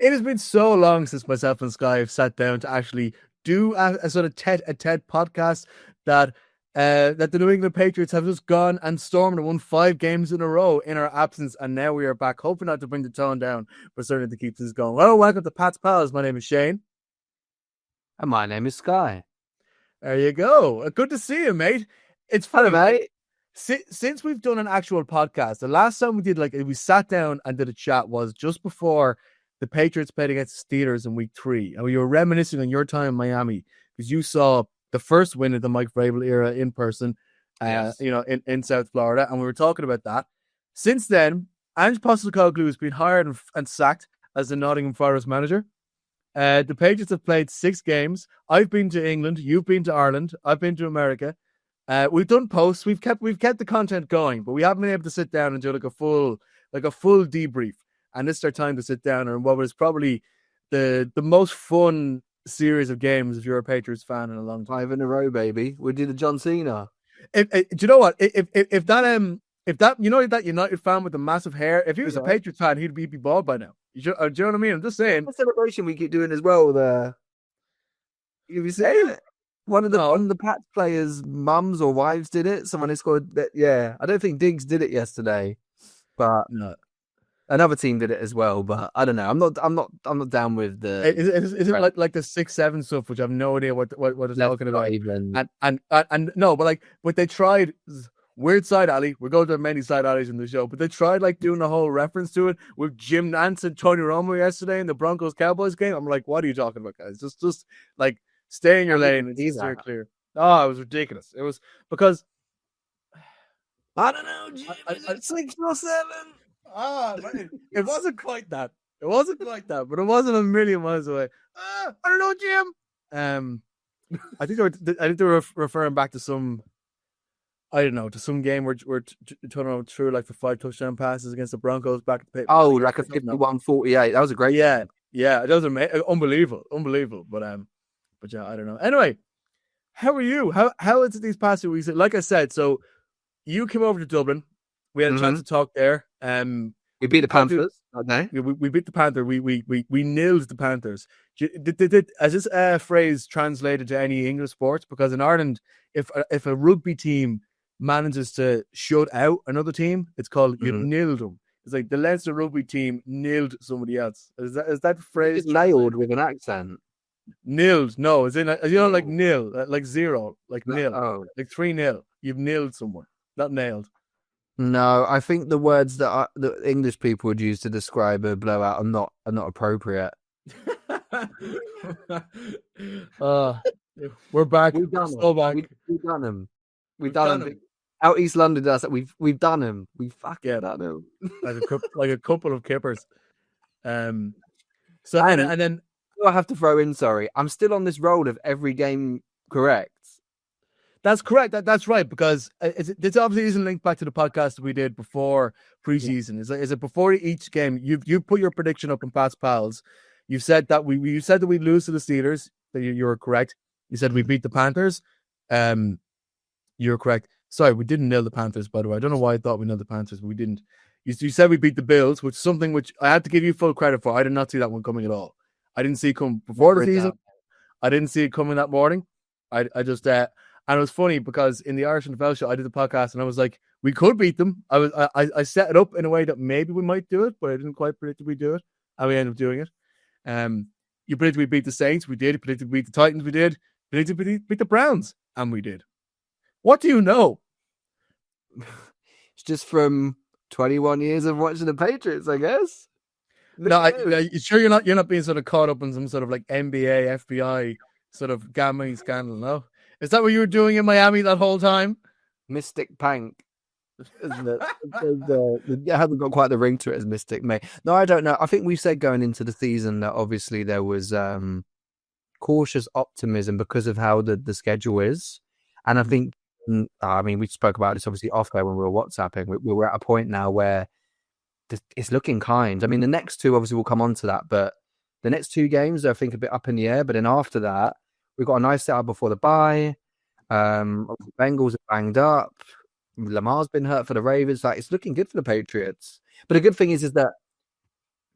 It has been so long since myself and Skye have sat down to actually do a sort of tete-a-tete podcast that that the New England Patriots have just gone and stormed and won 5 games in a row in our absence, and now we are back, hoping not to bring the tone down, but certainly to keep things going. Well, welcome to Pat's Pals. My name is Shane. And my name is Skye. There you go. Good to see you, mate. It's funny, Hello, mate. Since we've done an actual podcast, the last time we did, we sat down and did a chat was just before the Patriots played against the Steelers in week 3. And we were reminiscing on your time in Miami because you saw the first win of the Mike Vrabel era in person, Yes. in South Florida. And we were talking about that. Since then, Ange Postecoglou has been hired and sacked as the Nottingham Forest manager. The Patriots have played 6 games. I've been to England. You've been to Ireland. I've been to America. We've done posts. We've kept the content going, but we haven't been able to sit down and do a full debrief. And this is our time to sit down and what was probably the most fun series of games if you're a Patriots fan in a long time. 5 in a row, baby. We did a John Cena. Do you know what? If that that United fan with the massive hair, if he was a Patriots fan, he'd be bald by now. Do you know what I mean? I'm just saying. The celebration we keep doing as well. You seen it? One of the Pats players' mums or wives did it. Someone has scored that. Yeah, I don't think Diggs did it yesterday, but no. Another team did it as well. But I don't know. I'm not down with the. Is it like the 6-7 stuff, which I have no idea what it's talking about. Even. And no, but what they tried. Weird side alley. We're going to many side alleys in the show, but they tried doing a whole reference to it with Jim Nantz and Tony Romo yesterday in the Broncos Cowboys game. I'm like, what are you talking about, guys? Just stay in your lane and steer clear. Oh, it was ridiculous. It was because I don't know, Jim, 6 or 7. It wasn't quite that. It wasn't quite that, but it wasn't a million miles away. I don't know, Jim. I think they were referring back to some. I don't know, to some game where Turner threw for 5 touchdown passes against the Broncos back at the Oh, like a 51-48. That was a great game. Yeah, it was unbelievable. But yeah, I don't know. Anyway, how are you? How is it these past 2 weeks? Like I said, so you came over to Dublin. We had a chance to talk there. We beat the Panthers. Okay. We beat the Panthers. We nailed the Panthers. Has this phrase translated to any English sports? Because in Ireland, if a rugby team manages to shut out another team, it's called you nailed them. It's like the Leinster rugby team nailed somebody else. Is that phrase nailed with an accent? Nailed? No, it's in like nil, like 0, like nil, like 3-0. You've nailed someone, not nailed. No, I think the words that the English people would use to describe a blowout are not appropriate. We're back. We've done still back. We've done them. We've done them. Out East London does that. We've done them. We fucking done them. like a couple of kippers. So and then I have to throw in. Sorry, I'm still on this roll of every game correct. That's correct. That's right, because this obviously isn't linked back to the podcast that we did before preseason. Yeah. Is it before each game? You put your prediction up in Pat's Pals. You said that we lose to the Steelers. That you were correct. You said we beat the Panthers. You're correct. Sorry, we didn't nail the Panthers, by the way. I don't know why I thought we nailed the Panthers, but we didn't. You said we beat the Bills, which is something which I have to give you full credit for. I did not see that one coming at all. I didn't see it come before the season. I didn't see it coming that morning. I just and it was funny because in the Irish NFL show, I did the podcast and I was like, we could beat them. I set it up in a way that maybe we might do it, but I didn't quite predict we do it. And we ended up doing it. You predicted we beat the Saints, we did. You predicted we beat the Titans, we did. Predicted we beat the Browns, and we did. What do you know? It's just from 21 years of watching the Patriots, I guess. No, you sure you're not being sort of caught up in some sort of NBA, FBI sort of gambling scandal, no? Is that what you were doing in Miami that whole time? Mystic Pank, isn't it? It hasn't got quite the ring to it as Mystic Maye. No, I don't know. I think we said going into the season that obviously there was cautious optimism because of how the schedule is. And I think, we spoke about this obviously off air when we were WhatsApping. We're at a point now where it's looking kind. I mean, the next 2 obviously will come on to that, but the next 2 games are, I think, a bit up in the air. But then after that, we've got a nice setup before the bye. Bengals are banged up. Lamar's been hurt for the Ravens. It's looking good for the Patriots. But the good thing is that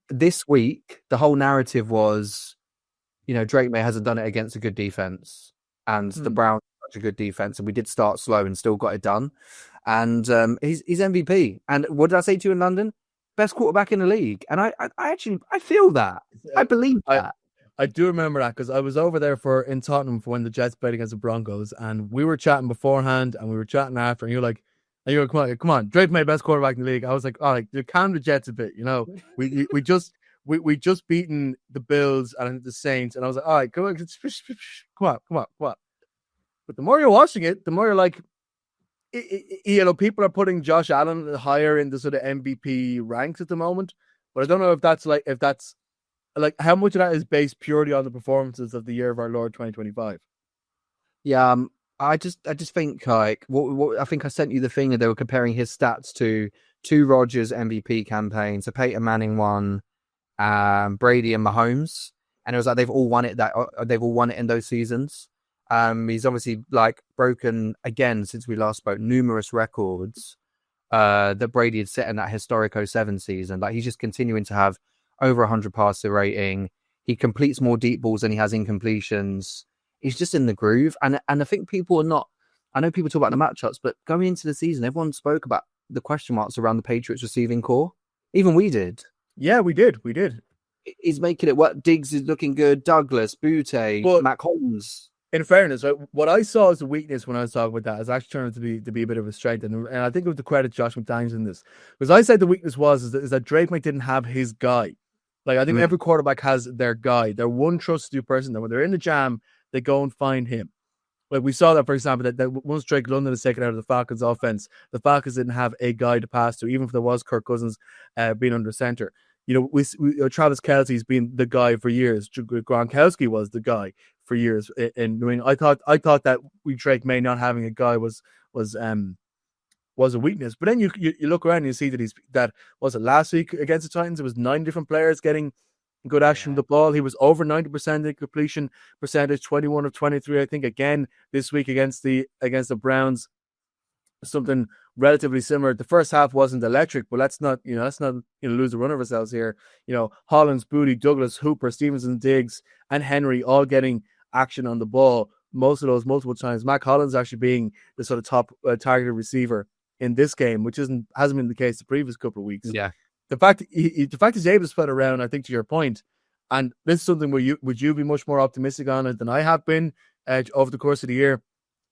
this week, the whole narrative was, Drake Maye hasn't done it against a good defense, and the Browns are such a good defense, and we did start slow and still got it done. And he's MVP. And what did I say to you in London? Best quarterback in the league. And I actually feel that. I believe that. I do remember that because I was over there in Tottenham for when the Jets played against the Broncos, and we were chatting beforehand and we were chatting after, and you're like, come on, Drake Maye best quarterback in the league. I was like, all right, you calm the Jets a bit, we just beaten the Bills and the Saints, and I was like, all right, come on. But the more you're watching it, the more you're like, people are putting Josh Allen higher in the sort of MVP ranks at the moment, but I don't know if that's how much of that is based purely on the performances of the year of our Lord 2025. Yeah, I just think like what I think I sent you the thing that they were comparing his stats to two Rodgers MVP campaigns. So Peyton Manning won, Brady and Mahomes, and it was like they've all won it in those seasons. He's obviously like broken again since we last spoke numerous records that Brady had set in that historic 07 season. Like he's just continuing to have over 100 passer rating. He completes more deep balls than he has incompletions. He's just in the groove. And I think people are not, I know people talk about the matchups, but going into the season, everyone spoke about the question marks around the Patriots receiving core. Even we did. Yeah, we did. He's making it work. Diggs is looking good. Douglas, Butte, Mac Holmes. In fairness, what I saw as a weakness when I was talking about that is actually turned to be a bit of a strength, and I think it was to credit Josh McDaniels in this, because I said the weakness is that Drake Maye didn't have his guy. Like I think every quarterback has their guy, their one trusted person that when they're in the jam, they go and find him. Like we saw that, for example, that once Drake London is taken out of the Falcons offense, the Falcons didn't have a guy to pass to, even if there was Kirk Cousins being under center. We Travis Kelce's been the guy for years. Gronkowski was the guy for years. In New England, I thought that Drake Maye not having a guy was a weakness. But then you look around and you see that was it last week against the Titans? It was 9 different players getting good action with the ball. He was over 90% in completion percentage, 21 of 23. I think again this week against the Browns, something relatively similar. The first half wasn't electric, but let's not lose the run of ourselves here. Hollins, Booty, Douglas, Hooper, Stevenson, Diggs, and Henry all getting action on the ball. Most of those multiple times. Mac Hollins actually being the sort of top targeted receiver in this game, which hasn't been the case the previous couple of weeks. Yeah. The fact he's able to spread around, I think, to your point, and this is something would you be much more optimistic on it than I have been over the course of the year.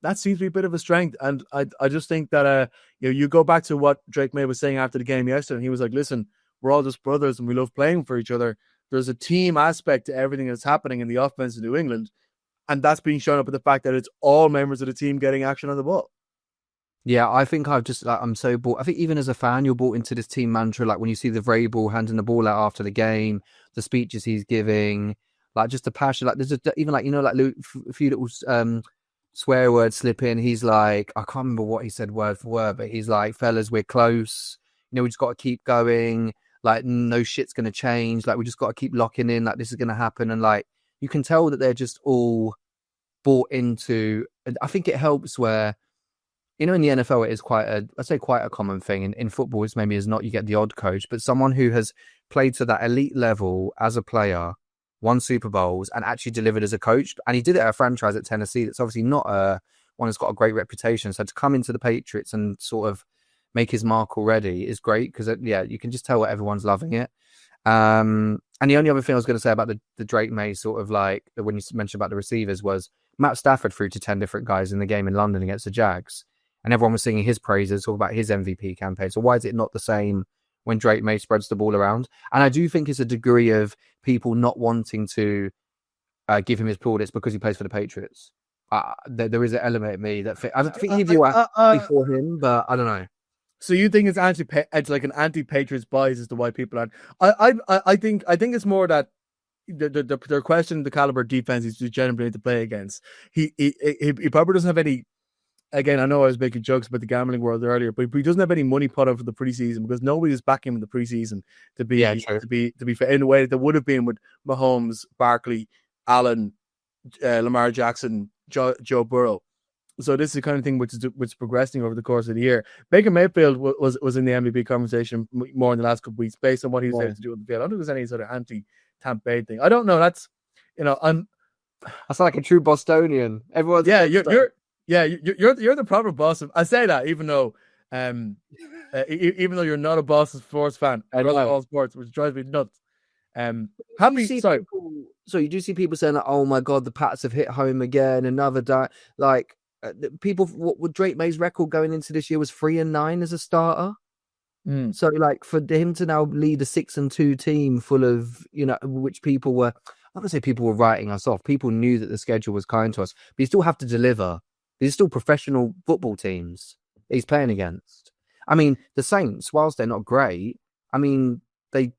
That seems to be a bit of a strength, and I just think that you go back to what Drake Maye was saying after the game yesterday, and he was like, "Listen, we're all just brothers, and we love playing for each other. There's a team aspect to everything that's happening in the offense in New England, and that's being shown up with the fact that it's all members of the team getting action on the ball." Yeah, I think I'm so bought. I think even as a fan, you're bought into this team mantra. Like when you see the Vrabel handing the ball out after the game, the speeches he's giving, like just the passion. Like there's even like a few little swear words slip in. He's like, I can't remember what he said word for word, but he's like, "Fellas, we're close. We just got to keep going. Like no shit's gonna change. Like we just got to keep locking in. Like this is gonna happen." And like you can tell that they're just all bought into. I think it helps where. In the NFL, it is quite a common thing. In football, it's maybe is not, you get the odd coach, but someone who has played to that elite level as a player, won Super Bowls, and actually delivered as a coach. And he did it at a franchise at Tennessee. That's obviously not one that's got a great reputation. So to come into the Patriots and sort of make his mark already is great because, you can just tell that everyone's loving it. And the only other thing I was going to say about the Drake Maye sort of like, when you mentioned about the receivers, was Matt Stafford threw to 10 different guys in the game in London against the Jags. And everyone was singing his praises, talking about his MVP campaign. So why is it not the same when Drake Maye spreads the ball around? And I do think it's a degree of people not wanting to give him his plaudits because he plays for the Patriots. There is an element of me that I don't think he'd do before him, but I don't know. So you think it's like an anti-Patriots bias as to why people aren't? I think it's more that they're questioning the caliber of defense he's generally to play against. He probably doesn't have any. Again, I know I was making jokes about the gambling world earlier, but he doesn't have any money put up for the preseason because nobody's backing him in the preseason to be fair, in a way that there would have been with Mahomes, Barkley, Allen, Lamar Jackson, Joe Burrow. So this is the kind of thing which is progressing over the course of the year. Baker Mayfield was in the MVP conversation more in the last couple of weeks based on what he was able to do on the field. I don't think there's any sort of anti-Tampa Bay thing. I don't know. That's That's like a true Bostonian. Everyone's you're the proper Boston. I say that even though you're not a Boston sports fan. I love all sports, which drives me nuts. So you do see people saying like, "Oh my God, the Pats have hit home again." Another people. What Drake Maye's record going into this year was 3-9 as a starter. So like for him to now lead a 6-2 team full of which people were. I'm not gonna say people were writing us off. People knew that the schedule was kind to us, but you still have to deliver. These are still professional football teams he's playing against. I mean, the Saints, whilst they're not great, I mean they've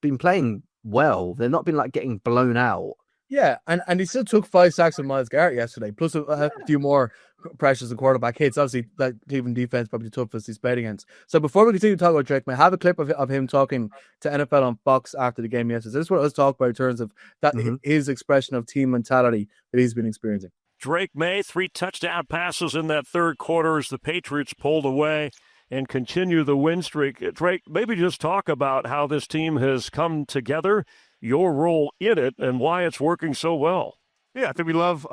been playing well. They've not been like getting blown out. Yeah, and he still took 5 sacks from Myles Garrett yesterday, plus a few more pressures and quarterback hits. Obviously, that Cleveland defense probably the toughest he's played against. So before we continue to talk about Drake Maye, I have a clip of him talking to NFL on Fox after the game yesterday. This is what I was talking about in terms of that his expression of team mentality that he's been experiencing. Drake Maye, 3 touchdown passes in that third quarter as the Patriots pulled away and continue the win streak. Drake, maybe just talk about how this team has come together, your role in it, and why it's working so well. Yeah, I think we love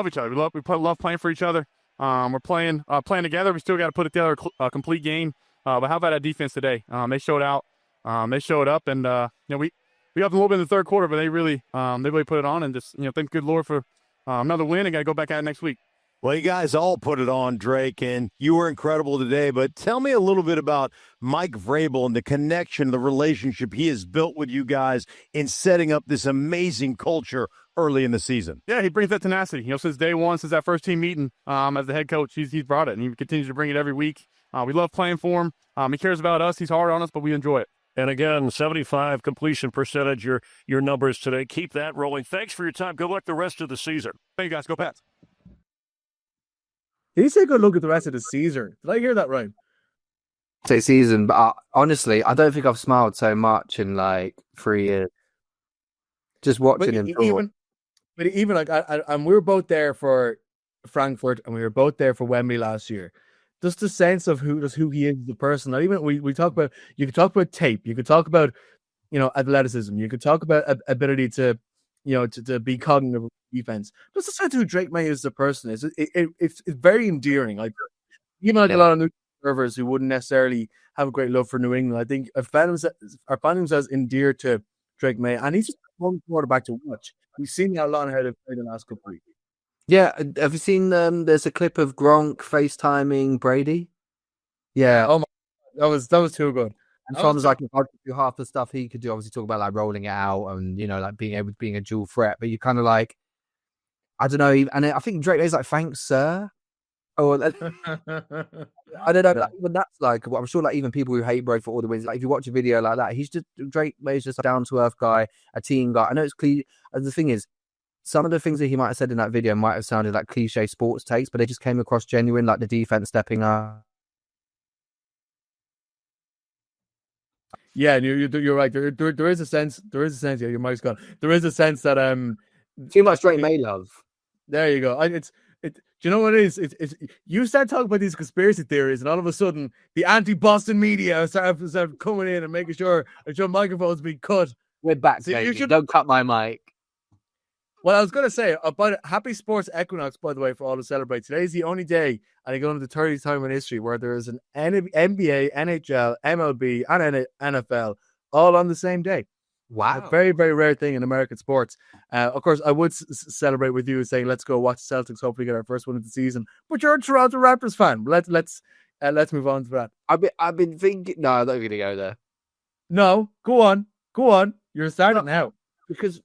each other. We love playing for each other. We're playing together. We still got to put together a complete game. But how about that defense today? They showed out. They showed up, and we got a little bit in the third quarter, but they really put it on, and just thank good Lord for another win. And got to go back at it next week. Well, you guys all put it on, Drake, and you were incredible today. But tell me a little bit about Mike Vrabel and the connection, the relationship he has built with you guys in setting up this amazing culture early in the season. Yeah, he brings that tenacity. Since day one, since that first team meeting as the head coach, he's brought it, and he continues to bring it every week. We love playing for him. He cares about us. He's hard on us, but we enjoy it. And again, 75 completion percentage, your numbers today. Keep that rolling. Thanks for your time. Good luck the rest of the season. Thank you, guys. Go Pats. Did he say good look at the rest of the season? Did I hear that right? Say season, but honestly, I don't think I've smiled so much in like 3 years. Just watching him. Even like, and we were both there for Frankfurt, and we were both there for Wembley last year. Just the sense of who he is as a person. Not even we talk about. You could talk about tape. You could talk about athleticism. You could talk about ability to to be cognitive defense. Just the sense of who Drake Maye is as a person is. It's very endearing. Like even like a lot of new observers who wouldn't necessarily have a great love for New England, I think are finding themselves endeared to Drake Maye, and he's just a fun quarterback to watch. We've seen how long how they've played in the last couple of weeks. Yeah, have you seen there's a clip of Gronk FaceTiming Brady? Yeah. Oh my, that was too good. And Tom's like, if I could do half the stuff he could do, obviously talk about like rolling it out and like being a dual threat, but you kind of like, I don't know, and I think Drake May's like, thanks, sir. Oh, I don't know. But that's like, I'm sure like even people who hate Bro for all the wins, like if you watch a video like that, Drake May's just a down to earth guy, a team guy. I know it's cliche. The thing is, some of the things that he might have said in that video might have sounded like cliche sports takes, but they just came across genuine, like the defense stepping up. Yeah, you're right. There is a sense. Yeah, your mic's gone. There is a sense that too much Drake Maye love. There you go. Do you know what it is? It's you start talking about these conspiracy theories, and all of a sudden the anti-Boston media start coming in and making sure microphones be cut. We're back, so baby. Don't cut my mic. Well, I was going to say about Happy Sports Equinox, by the way, for all to celebrate. Today's the only day, and I go into the 30th time in history where there is an NBA, NHL, MLB, and NFL all on the same day. Wow. A very, very rare thing in American sports. Of course, I would celebrate with you saying, let's go watch the Celtics, hopefully get our first one of the season. But you're a Toronto Raptors fan. Let's move on to that. I've been thinking, no, I'm not going to go there. No, go on. You're starting now. Because,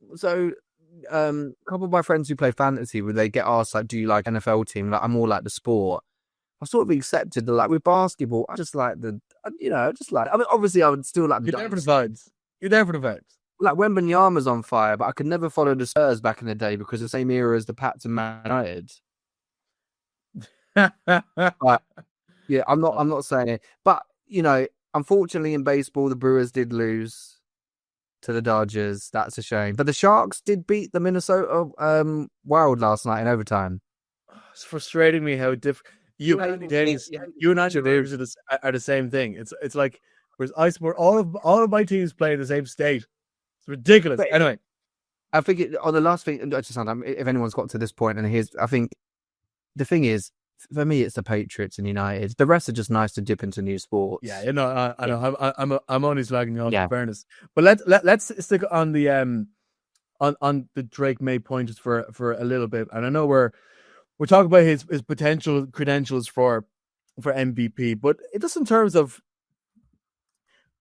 a couple of my friends who play fantasy, when they get asked like, do you like NFL team? Like, I'm all like the sport. I sort of accepted that, like with basketball, I just like I mean, obviously I would still like the You're there for the vibes. Like Wembanyama's on fire, but I could never follow the Spurs back in the day because the same era as the Pats and Man United. But, yeah, I'm not saying it. But, unfortunately in baseball, the Brewers did lose to the Dodgers. That's a shame. But the Sharks did beat the Minnesota Wild last night in overtime. It's frustrating me how different you and Dennis, you and Andrew are the same thing. It's like whereas I support all of my teams play in the same state. It's ridiculous. But- Anyway, I think on the last thing, if anyone's got to this point, and I think the thing is, for me, it's the Patriots and United. The rest are just nice to dip into new sports. yeah, you know, I know. I'm only slagging on Yeah. fairness, but let's stick on the on the Drake Maye point for a little bit. And I know we're talking about his potential credentials for MVP, but just in terms of,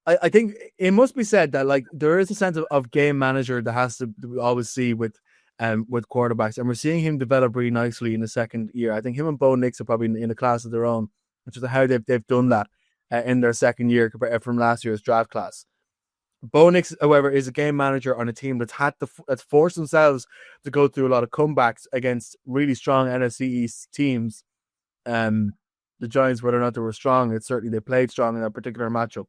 I think it must be said that like there is a sense of game manager that has to we always see with quarterbacks, and we're seeing him develop really nicely in the second year. I think him and Bo Nix are probably in a class of their own, which is how they've done that in their second year compared from last year's draft class. Bo Nix, however, is a game manager on a team that's forced themselves to go through a lot of comebacks against really strong NFC East teams. The Giants, whether or not they were strong, they played strong in that particular matchup.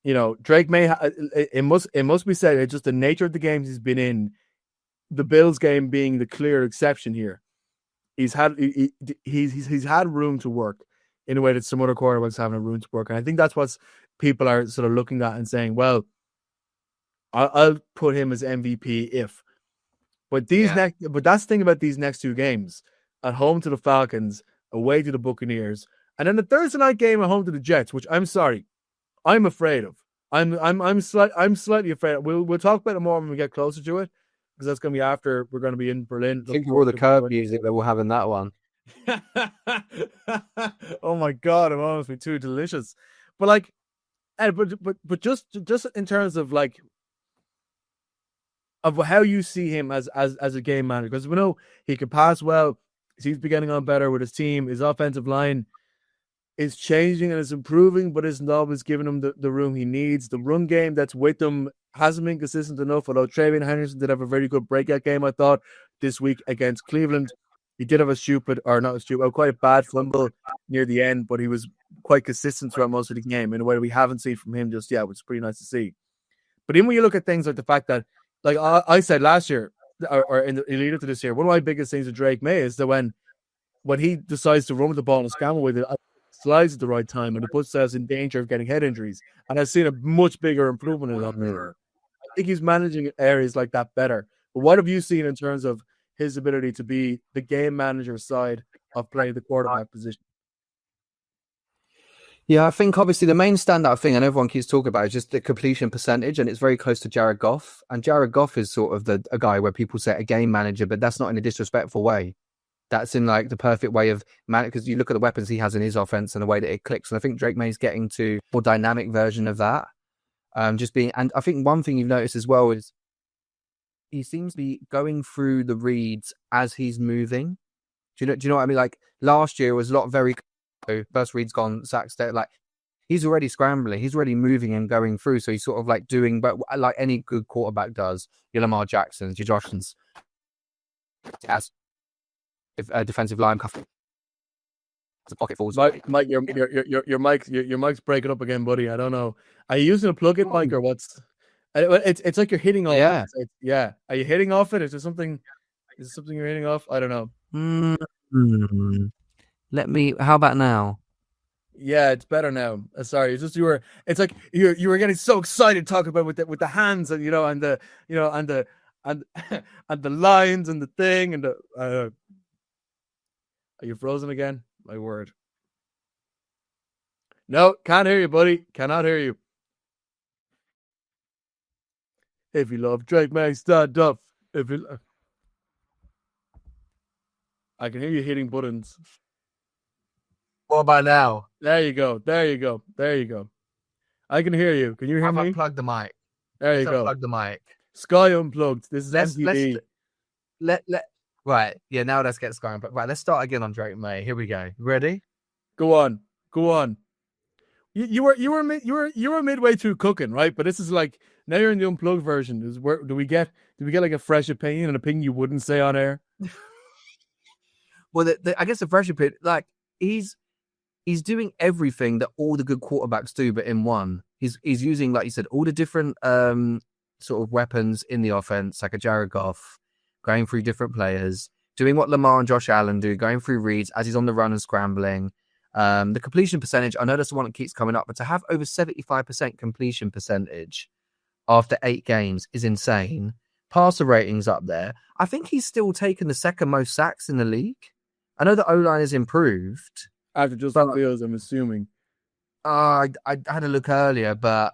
You know, Drake Maye, it must be said, it's just the nature of the games he's been in, the Bills game being the clear exception here. He's had room to work in a way that some other quarterbacks haven't room to work. And I think that's what people are sort of looking at and saying, well, I'll put him as MVP if. But but that's the thing about these next two games. At home to the Falcons, away to the Buccaneers, and then the Thursday night game at home to the Jets, which I'm sorry, I'm afraid of. I'm slightly afraid. We'll talk about it more when we get closer to it, because that's going to be after we're going to be in Berlin. Think of all the curb music that we'll have in that one. Oh my God, it almost be too delicious. But like, but just in terms of like of how you see him as a game manager, because we know he can pass well. He's been getting on better with his team. His offensive line is changing and is improving, but isn't always giving him the room he needs. The run game that's with him hasn't been consistent enough, although Travion Henderson did have a very good breakout game, I thought, this week against Cleveland. He did have quite a bad fumble near the end, but he was quite consistent throughout most of the game in a way we haven't seen from him just yet, which is pretty nice to see. But even when you look at things like the fact that, like I said last year, or in the lead up to this year, one of my biggest things with Drake Maye is that when he decides to run with the ball and scramble with it, slides at the right time, and it puts us in danger of getting head injuries. And I've seen a much bigger improvement in that mirror. I think he's managing areas like that better. But what have you seen in terms of his ability to be the game manager side of playing the quarterback position? Yeah, I think obviously the main standout thing, and everyone keeps talking about, is just the completion percentage, and it's very close to Jared Goff. And Jared Goff is sort of a guy where people say a game manager, but that's not in a disrespectful way. That's in like the perfect way of man, because you look at the weapons he has in his offense and the way that it clicks. And I think Drake Maye's getting to a more dynamic version of that. And I think one thing you've noticed as well is he seems to be going through the reads as he's moving. Do you know what I mean? Like last year was a lot very first read's gone, sacks there. Like he's already scrambling, he's already moving and going through. So he's sort of like doing, but like any good quarterback does, your Lamar Jacksons, your Joshens, as defensive line cuff. The pocket falls. Mike, your mic's breaking up again, buddy. I don't know. Are you using a plug-in mic or what's? It's like you're hitting off. Yeah. Yeah. Are you hitting off it? Is there something? Is it something you're hitting off? I don't know. How about now? Yeah, it's better now. Sorry, it's just it's like you were getting so excited talking about with the hands and and the lines and the thing and the. Are you frozen again? My word. No, can't hear you, buddy. Cannot hear you. If you love Drake Maye, stand up. I can hear you hitting buttons. What about now? There you go. I can hear you. Can you hear me? Unplug the mic. There you go. Unplug the mic. Skye unplugged. This is MTV. Right. Yeah. Now let's get Skye unplugged. Right. Let's start again on Drake Maye. Here we go. Ready? Go on. You were midway through cooking, right? But this is like now you're in the unplugged version. Do we get like a fresh opinion, an opinion you wouldn't say on air? Well, I guess the fresh opinion, like he's doing everything that all the good quarterbacks do, but in one. He's using, like you said, all the different sort of weapons in the offense, like a Jared Goff, going through different players, doing what Lamar and Josh Allen do, going through reads as he's on the run and scrambling. The completion percentage, I know that's the one that keeps coming up, but to have over 75% completion percentage after 8 games is insane. Passer ratings up there. I think he's still taken the second most sacks in the league. I know the O-line has improved. After Justin Fields, I'm assuming. I had a look earlier, but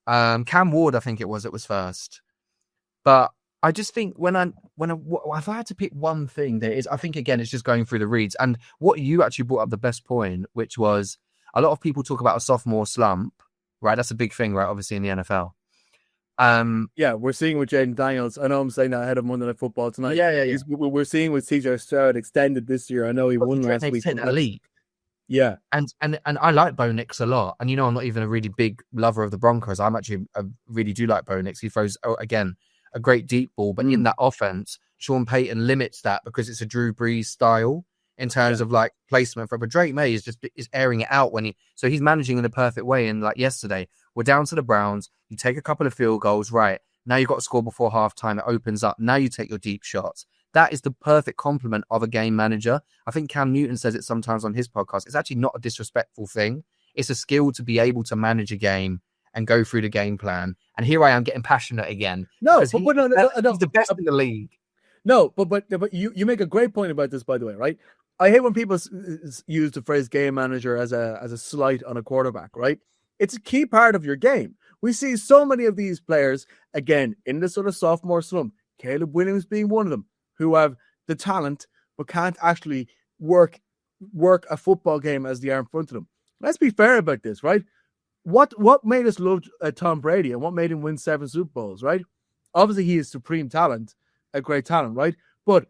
Cam Ward, I think it was first. But I just think if I had to pick one thing, I think again it's just going through the reads. And what you actually brought up the best point, which was a lot of people talk about a sophomore slump, right? That's a big thing, right? Obviously in the NFL. Yeah, we're seeing with Jaden Daniels. I know I'm saying that ahead of Monday Night Football tonight. Yeah. We're seeing with CJ Stroud extended this year. I know he won last week. The league. Yeah, and I like Bo Nix a lot. And I'm not even a really big lover of the Broncos. I really do like Bo Nix. He throws again a great deep ball, but in that offense, Sean Payton limits that because it's a Drew Brees style in terms of like placement for. But Drake Maye is airing it out so he's managing in a perfect way. And like yesterday, we're down to the Browns. You take a couple of field goals, right? Now you've got to score before halftime. It opens up. Now you take your deep shots. That is the perfect complement of a game manager. I think Cam Newton says it sometimes on his podcast. It's actually not a disrespectful thing. It's a skill to be able to manage a game and go through the game plan. And here I am getting passionate again. No, he's the best in the league. No, but you make a great point about this, by the way, right? I hate when people use the phrase game manager as a slight on a quarterback, right? It's a key part of your game. We see so many of these players, again, in the sort of sophomore slump, Caleb Williams being one of them, who have the talent but can't actually work a football game as they are in front of them. Let's be fair about this, right? What made us love Tom Brady and what made him win 7 Super Bowls, right? Obviously, he is supreme talent, a great talent, right? But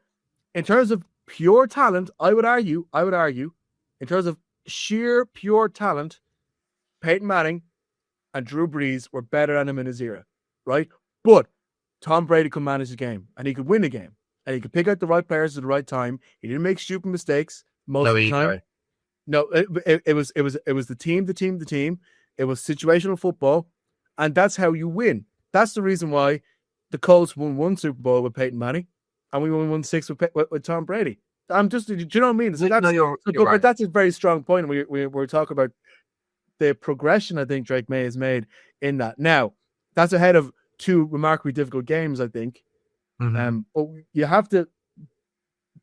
in terms of pure talent, I would argue, in terms of sheer pure talent, Peyton Manning and Drew Brees were better than him in his era, right? But Tom Brady could manage the game and he could win the game and he could pick out the right players at the right time. He didn't make stupid mistakes most of the time. Right. No, it was the team. It was situational football, and that's how you win. That's the reason why the Colts won 1 Super Bowl with Peyton Manning, and we won 6 with Tom Brady. Do you know what I mean? So you're right. But that's a very strong point. We're talking about the progression I think Drake Maye has made in that. Now, that's ahead of 2 remarkably difficult games, I think. Mm-hmm. But you have to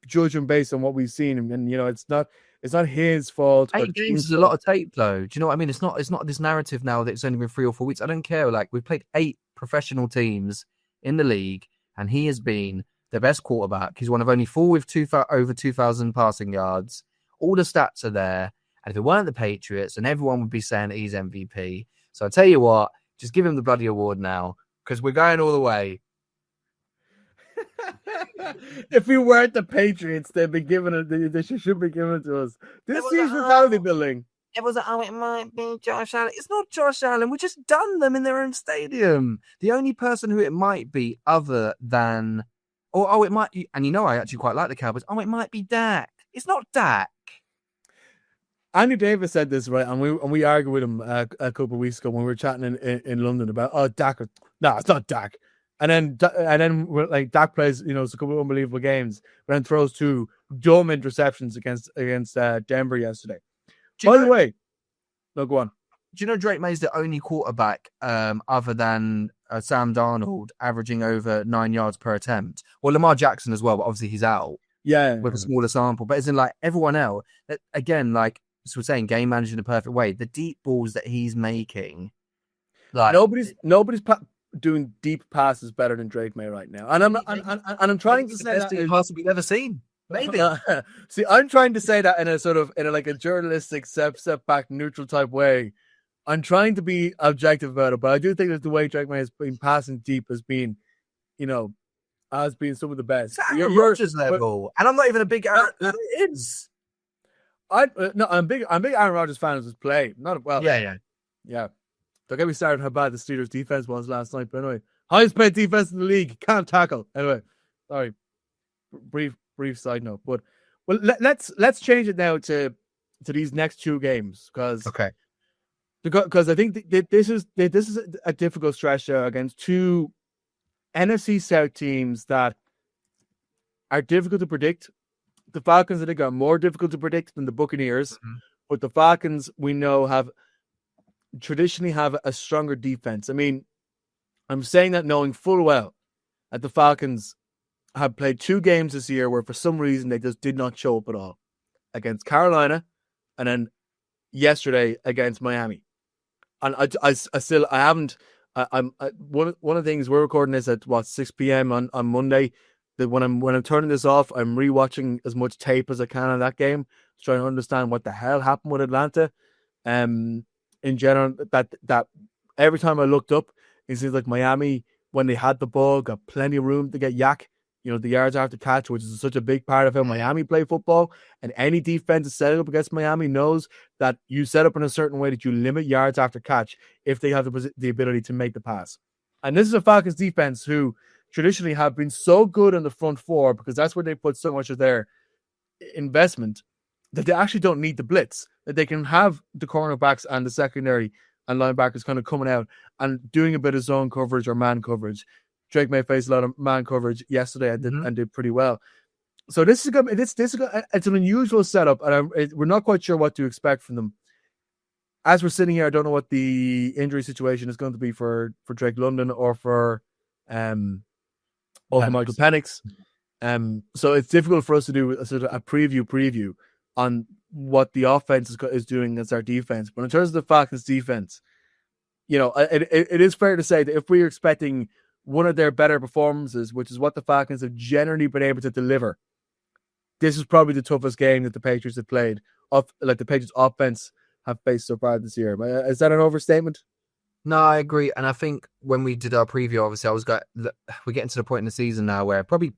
judge him based on what we've seen, and it's not his fault. 8 games is a lot of tape, though. Do you know what I mean? It's not this narrative now that it's only been 3 or 4 weeks. I don't care. Like, we've played 8 professional teams in the league, and he has been the best quarterback. He's one of only 4 with over 2,000 passing yards. All the stats are there. And if it weren't the Patriots, then everyone would be saying that he's MVP. So I tell you what, just give him the bloody award now, because we're going all the way. If we weren't the Patriots, they'd be giving it. They should be giving it to us. This season's healthy building. It was it might be Josh Allen. It's not Josh Allen. We just done them in their own stadium. The only person who it might be other than, it might. And I actually quite like the Cowboys. It might be Dak. It's not Dak. Andy Davis said this, right, and we argued with him a couple of weeks ago when we were chatting in London about Dak. No, it's not Dak. And then we're like, Dak plays, it's a couple of unbelievable games, but then throws 2 dumb interceptions against Denver yesterday. By the way, no, go on. Do you know Drake Maye's the only quarterback other than Sam Darnold averaging over 9 yards per attempt? Well, Lamar Jackson as well, but obviously he's out. Yeah, with a smaller sample. But as in, like, everyone else, again, like so we're saying, game managed in a perfect way. The deep balls that he's making, like nobody's doing deep passes better than Drake Maye right now. And I'm trying to say that pass we've ever seen. Maybe. See, I'm trying to say that in a journalistic step back neutral type way. I'm trying to be objective about it, but I do think that the way Drake Maye has been passing deep has been, has been some of the best. Aaron Rodgers level, and I'm not even a big Aaron. It is. I'm a big Aaron Rodgers fan of his play. Yeah. Don't get me started on how bad the Steelers defense was last night. But anyway, highest paid defense in the league, can't tackle. Anyway, sorry. Brief side note, but let's change it now to these next 2 games because I think this is a difficult stretch against 2 NFC South teams that are difficult to predict. The Falcons, I think, are more difficult to predict than the Buccaneers. Mm-hmm. But the Falcons, we know, traditionally have a stronger defense. I mean, I'm saying that knowing full well that the Falcons have played 2 games this year where for some reason they just did not show up at all. Against Carolina and then yesterday against Miami. And one of the things, we're recording this at 6 p.m. on Monday. That when I'm turning this off, I'm rewatching as much tape as I can on that game, trying to understand what the hell happened with Atlanta. In general, that every time I looked up, it seems like Miami, when they had the ball, got plenty of room to get yak. The yards after catch, which is such a big part of how Miami play football. And any defense that's set up against Miami knows that you set up in a certain way that you limit yards after catch if they have the ability to make the pass. And this is a Falcons defense who traditionally have been so good on the front 4 because that's where they put so much of their investment that they actually don't need the blitz, that they can have the cornerbacks and the secondary and linebackers kind of coming out and doing a bit of zone coverage or man coverage. Drake Maye faced a lot of man coverage yesterday and did pretty well. So this is it's an unusual setup, and we're not quite sure what to expect from them. As we're sitting here, I don't know what the injury situation is going to be for Drake London or for Michael Penix. So it's difficult for us to do a sort of a preview on what the offense is doing against our defense. But in terms of the Falcons defense, it is fair to say that if we're expecting one of their better performances, which is what the Falcons have generally been able to deliver, this is probably the toughest game that the Patriots have played, the Patriots offense have faced so far this year. Is that an overstatement? No, I agree. And I think when we did our preview, obviously, we're getting to the point in the season now where probably,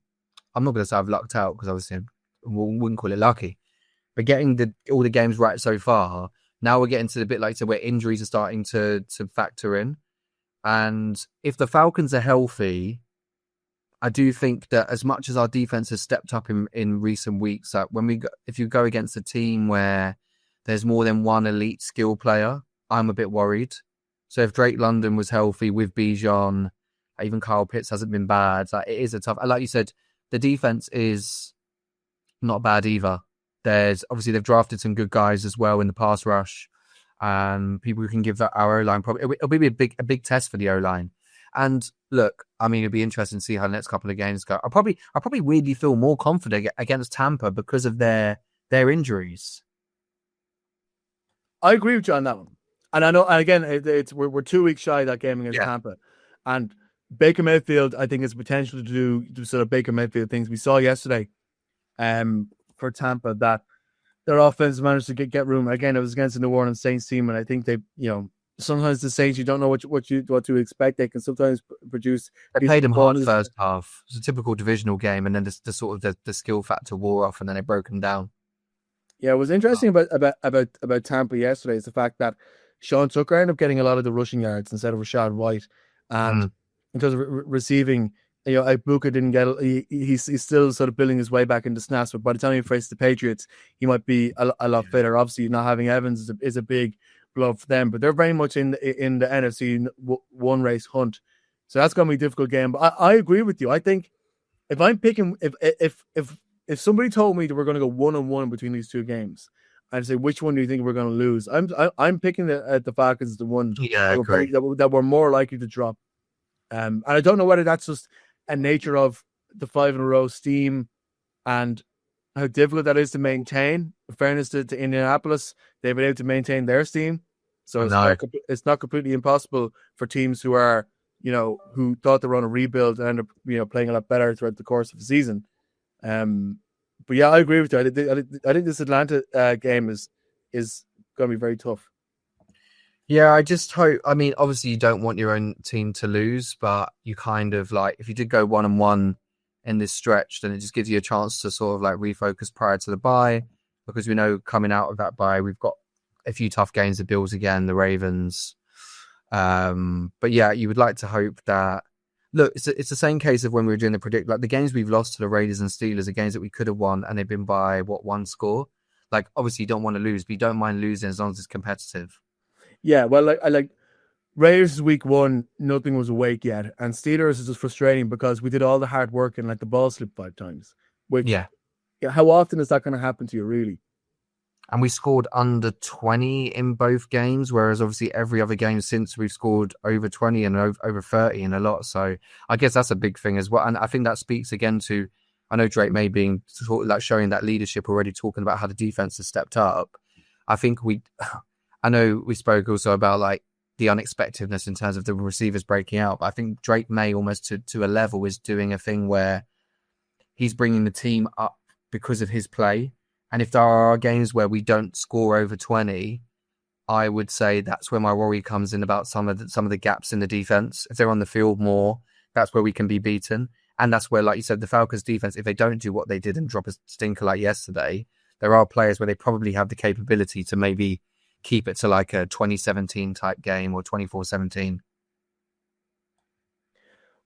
I'm not going to say I've lucked out because obviously I wouldn't call it lucky, but getting all the games right so far, now we're getting to the bit later where injuries are starting to factor in. And if the Falcons are healthy, I do think that as much as our defense has stepped up in recent weeks, that if you go against a team where there's more than one elite skill player, I'm a bit worried. So if Drake London was healthy with Bijan, even Kyle Pitts hasn't been bad. It is a tough. Like you said, the defense is not bad either. Obviously they've drafted some good guys as well in the pass rush. People who can give that our O-line it'll be a big test for the O-line. And look, I mean, it'll be interesting to see how the next couple of games go. I'll probably weirdly feel more confident against Tampa because of their injuries. I agree with you on that one. And I know, and again, we're 2 weeks shy of that game against Tampa. And Baker Mayfield, I think, has potential to do sort of Baker Mayfield things. We saw yesterday for Tampa that their offense managed to get room. Again, it was against the New Orleans Saints team, and I think they, sometimes the Saints, you don't know what to expect. They can sometimes produce. They played them hard first half. It's a typical divisional game, and then the sort of the skill factor wore off, and then they broke them down. Yeah, what was interesting about Tampa yesterday is the fact that Sean Tucker ended up getting a lot of the rushing yards instead of Rashad White, and in terms of receiving, Ibuka didn't get. He's still sort of building his way back into snaps, but by the time he faces the Patriots, he might be a lot fitter. Obviously, not having Evans is a big blow for them, but they're very much in the NFC one race hunt, so that's going to be a difficult game. But I agree with you. I think if I'm picking, if somebody told me that we're going to go 1-1 between these two games, I'd say, which one do you think we're going to lose? I'm picking the Falcons, the one that we're more likely to drop. And I don't know whether that's just a nature of the 5 in a row steam and how difficult that is to maintain. In fairness to Indianapolis, they've been able to maintain their steam. So it's not completely impossible for teams who are, who thought they were on a rebuild and end up, playing a lot better throughout the course of the season. But yeah, I agree with you. I think this Atlanta game is going to be very tough. Yeah, I just hope. I mean, obviously, you don't want your own team to lose, but you kind of if you did go 1-1 in this stretch, then it just gives you a chance to sort of refocus prior to the bye, because we know coming out of that bye, we've got a few tough games, the Bills again, the Ravens. But yeah, you would like to hope that. Look, it's the same case of when we were doing the predict. The games we've lost to the Raiders and Steelers are games that we could have won, and they've been by one score. Obviously, you don't want to lose, but you don't mind losing as long as it's competitive. Yeah, well, I like Raiders is week 1, nothing was awake yet, and Steelers is just frustrating because we did all the hard work and the ball slipped 5 times. Which, Yeah. how often is that going to happen to you, really? And we scored under 20 in both games, whereas obviously every other game since we've scored over 20 and over 30 in a lot. So I guess that's a big thing as well. And I think that speaks again to, I know Drake Maye being sort of like showing that leadership already, talking about how the defense has stepped up. I think I know we spoke also about like the unexpectedness in terms of the receivers breaking out, but I think Drake Maye almost to a level is doing a thing where he's bringing the team up because of his play. And if there are games where we don't score over 20, I would say that's where my worry comes in about some of the gaps in the defense. If they're on the field more, that's where we can be beaten. And that's where, like you said, the Falcons defense, if they don't do what they did and drop a stinker like yesterday, there are players where they probably have the capability to maybe keep it to like a 2017 type game or 24-17.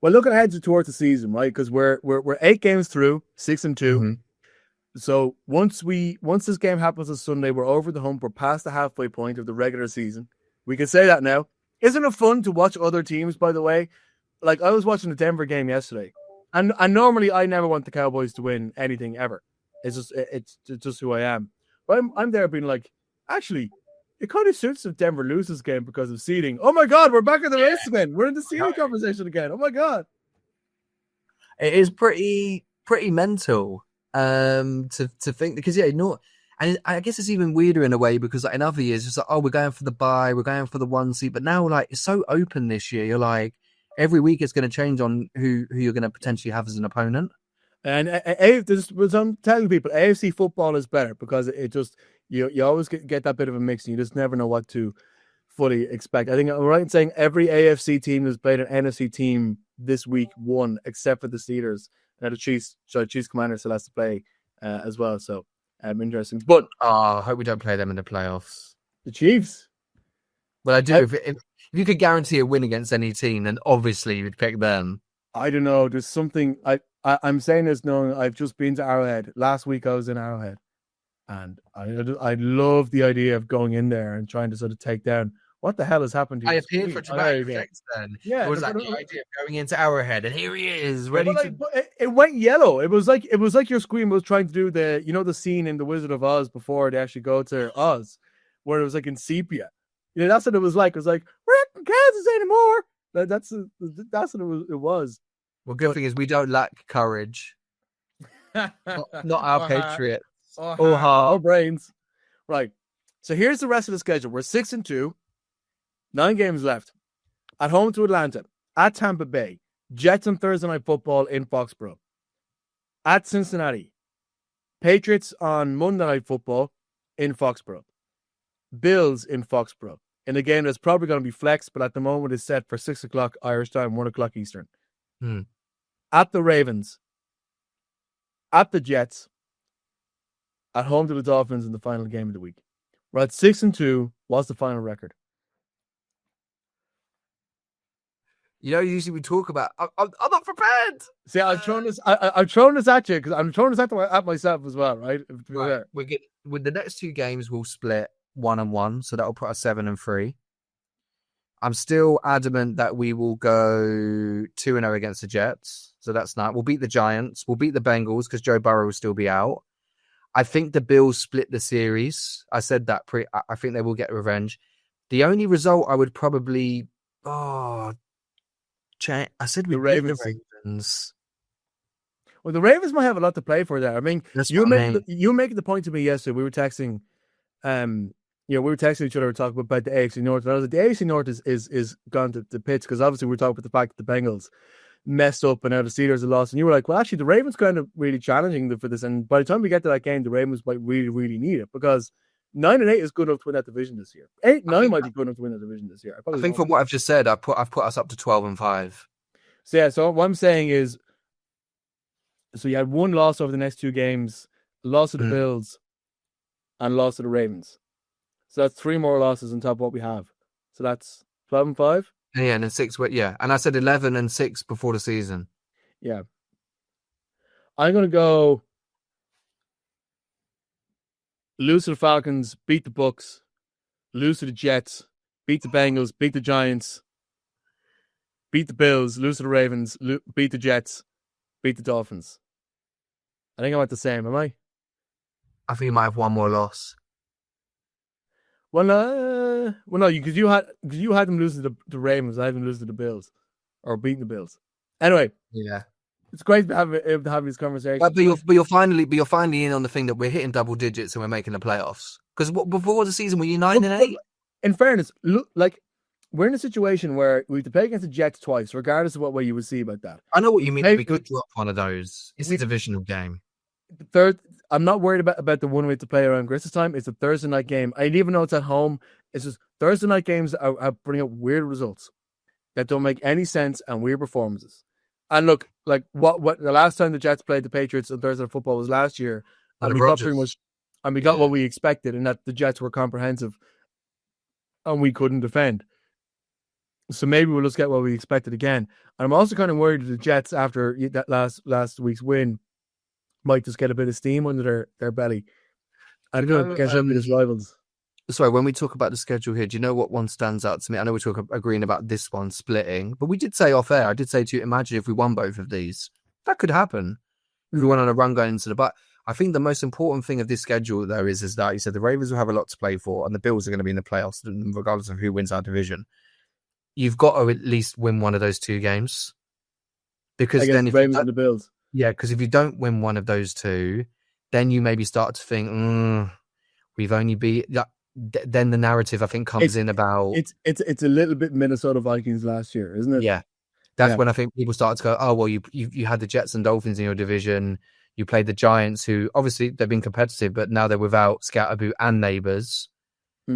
Well, looking ahead towards the season, right? Because we're 8 games through, 6-2. Mm-hmm. So once this game happens on Sunday, we're over the hump. We're past the halfway point of the regular season. We can say that now. Isn't it fun to watch other teams? By the way, like I was watching the Denver game yesterday, and normally I never want the Cowboys to win anything ever. It's just who I am. But I'm there being like, actually, it kind of suits if Denver loses game because of seeding. Oh my God, we're back in the race again. We're in the seeding conversation again. Oh my God, it is pretty mental. To think, because and I guess it's even weirder in a way because like in other years it's like, oh, we're going for the bye, we're going for the 1 seed, but now like it's so open this year. You're like every week it's going to change on who you're going to potentially have as an opponent. And I'm telling people, AFC football is better because it just you always get that bit of a mix, and you just never know what to fully expect. I think I'm right in saying every AFC team that's played an NFC team this week won, except for the Steelers. Now the Chiefs Commanders still has to play as well, so interesting. But I hope we don't play them in the playoffs. The Chiefs. Well, I do. If you could guarantee a win against any team, then obviously you'd pick them. I don't know. There's something I'm saying this knowing I've just been to Arrowhead. Last week I was in Arrowhead, and I love the idea of going in there and trying to sort of take down. What the hell has happened to you? I appeared for dramatic effects then. Yeah. It was like the idea of going into Arrowhead, and here he is, ready to... It went yellow. It was like your screen was trying to do the scene in The Wizard of Oz before they actually go to Oz, where it was like in sepia. That's what it was like. It was like, we're not in Kansas anymore. That's what it was. Well, good thing is we don't lack courage. not our Patriots. Or heart. Or brains. Right. So here's the rest of the schedule. We're 6-2. 9 games left. At home to Atlanta. At Tampa Bay. Jets on Thursday Night Football in Foxborough. At Cincinnati. Patriots on Monday Night Football in Foxborough. Bills in Foxborough. In a game that's probably going to be flexed, but at the moment is set for 6 o'clock Irish time, 1 o'clock Eastern. At the Ravens. At the Jets. At home to the Dolphins in the final game of the week. We're at 6-2. What's the final record? Usually we talk about. I'm not prepared. See, I'm throwing this. I'm throwing this at you because I'm throwing this at myself as well, right? Right. With the next 2 games, we'll split 1-1, so that'll put us 7-3. I'm still adamant that we will go 2-0 against the Jets, so that's not. We'll beat the Giants. We'll beat the Bengals because Joe Burrow will still be out. I think the Bills split the series. I said that. I think they will get revenge. The only result I would probably. I said we beat the Ravens. Well, the Ravens might have a lot to play for there. I mean, you making the point to me yesterday. We were texting, we were texting each other talking about the AFC North. And I was like, the AFC North is gone to the pits because obviously we're talking about the fact that the Bengals messed up and now the Steelers have lost. And you were like, well, actually, the Ravens kind of really challenging for this. And by the time we get to that game, the Ravens might really, really need it because 9-8 is good enough to win that division this year. 8-9 might be good enough to win that division this year. I think from what I've just said, I've put us up to 12-5. So yeah, so what I'm saying is, so you had 1 loss over the next 2 games, loss to the Bills, and loss to the Ravens. So that's 3 more losses on top of what we have. So that's 12-5. Yeah, and then 6. Yeah, and I said 11-6 before the season. Yeah, I'm gonna go. Lose to the Falcons, beat the Bucs, lose to the Jets, beat the Bengals, beat the Giants, beat the Bills, lose to the Ravens, beat the Jets, beat the Dolphins. I think I'm at the same. Am I? I think you might have one more loss. Well, no, because you had them losing to the Ravens. I had them losing to the Bills, or beating the Bills. Anyway, Yeah. it's great to have these conversations. But you're finally in on the thing that we're hitting double digits and we're making the playoffs. Because before the season, were you 9-8? In fairness, look, like we're in a situation where we have to play against the Jets twice, regardless of what way you would see about that. I know what you mean. We could drop one of those. It's a divisional game. The third, I'm not worried about the one we have to play around Christmas time. It's a Thursday night game. I even know it's at home. It's just Thursday night games are bringing up weird results that don't make any sense and weird performances. And look, like what the last time the Jets played the Patriots on Thursday Night Football was last year, and we got pretty much, and we got what we expected, in that the Jets were comprehensive, and we couldn't defend. So maybe we'll just get what we expected again. And I'm also kind of worried that the Jets, after that last week's win, might just get a bit of steam under their belly. I don't know, against some of his rivals. Sorry, when we talk about the schedule here, do you know what one stands out to me? I know we're agreeing about this one splitting, but we did say off air, I did say to you, imagine if we won both of these. That could happen. If we went on a run going into but I think the most important thing of this schedule, though, is that you said the Ravens will have a lot to play for, and the Bills are going to be in the playoffs, regardless of who wins our division. You've got to at least win one of those two games. Because then if Ravens and the Bills. Yeah, because if you don't win one of those two, then you maybe start to think, we've only beat. Then the narrative, I think, comes in about it's a little bit Minnesota Vikings last year, isn't it? Yeah, that's when I think people start to go, oh well, you had the Jets and Dolphins in your division. You played the Giants, who obviously they've been competitive, but now they're without Scatterboot and Neighbours,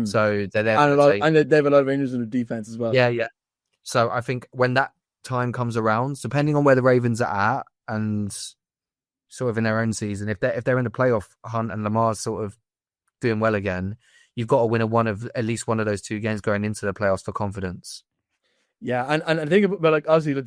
so they're there. And they have a lot of injuries in the defense as well. Yeah. So I think when that time comes around, depending on where the Ravens are at and sort of in their own season, if they're in the playoff hunt and Lamar's sort of doing well again, you've got to win at least one of those two games going into the playoffs for confidence. Yeah, and I think about, like, obviously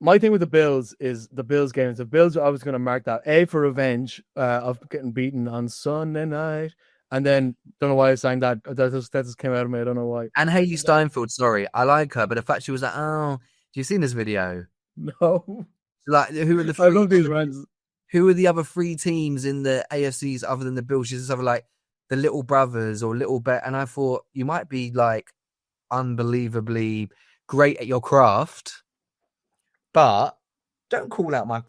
my thing with the Bills is the Bills games. The Bills are always going to mark that for revenge of getting beaten on Sunday night, and then don't know why I sang that. That just came out of me. I don't know why. And Haley Steinfeld, sorry, I like her, but the fact she was like, oh, do you seen this video? No. Like, who are the? I love these rants. Who are the other three teams in the AFCs other than the Bills? She's just having like the Little Brothers or Little Bet, and I thought you might be like unbelievably great at your craft, but don't call out my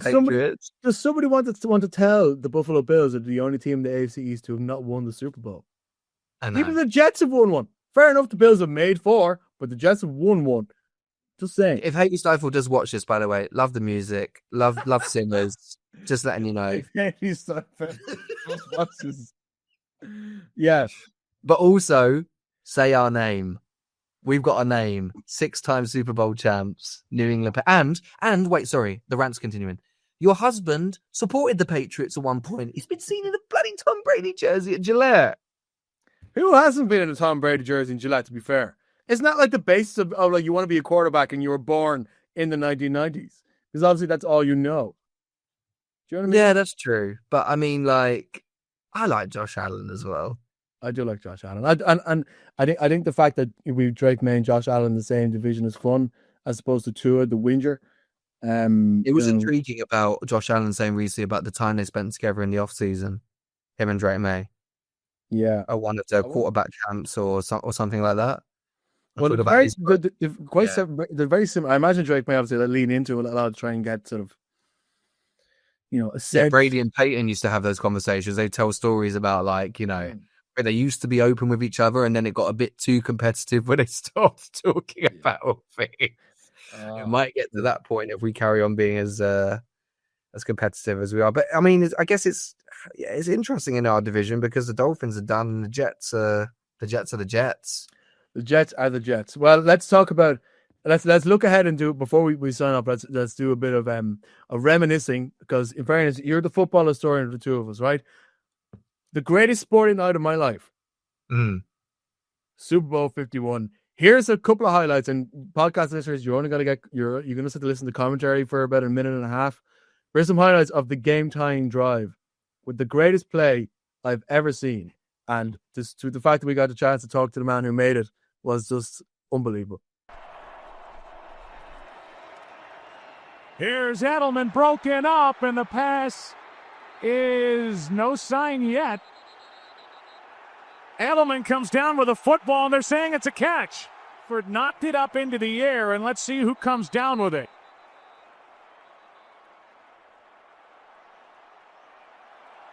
Patriots. Does somebody want to tell the Buffalo Bills are the only team in the AFC East to have not won the Super Bowl? Even the Jets have won one. Fair enough, the Bills have made 4, but the Jets have won one. Just saying. If Haley Stifle does watch this, by the way, love the music, love singers. Just letting you know. Haley Stifle watches. Yes, but also say our name. We've got a name. 6-time Super Bowl champs, New England. And wait, sorry, the rant's continuing. Your husband supported the Patriots at one point. He's been seen in a bloody Tom Brady jersey at Gillette. Who hasn't been in a Tom Brady jersey in Gillette, to be fair? It's not like the basis of like you want to be a quarterback and you were born in the 1990s. Because obviously that's all you know. Do you know what I mean? Yeah, that's true. But I mean, like, I like Josh Allen as well. I do like Josh Allen. And I think the fact that we Drake Maye and Josh Allen in the same division is fun, as opposed to Tua, the whinger. It was intriguing about Josh Allen saying recently about the time they spent together in the offseason, him and Drake Maye. Yeah. At one of their quarterback camps or something like that. Well, they're very similar. I imagine Drake Maye obviously lean into a lot to try and get sort of, a sense. Yeah, Brady and Peyton used to have those conversations. They tell stories about, like, where they used to be open with each other and then it got a bit too competitive when they stopped talking about things. It might get to that point if we carry on being as competitive as we are. But I mean, I guess it's interesting in our division because the Dolphins are done and the Jets are the Jets. The Jets are the Jets. Well, let's talk about. Let's look ahead and do before we sign up. Let's do a bit of reminiscing, because in fairness, you're the football historian of the two of us, right? The greatest sporting night of my life, Super Bowl 51. Here's a couple of highlights, and podcast listeners, you're only gonna you're gonna sit to listen to commentary for about a minute and a half. Here's some highlights of the game-tying drive with the greatest play I've ever seen, and just to the fact that we got a chance to talk to the man who made it was just unbelievable. Here's Edelman broken up, and the pass is no sign yet. Edelman comes down with a football, and they're saying it's a catch. Ford knocked it up into the air, and let's see who comes down with it.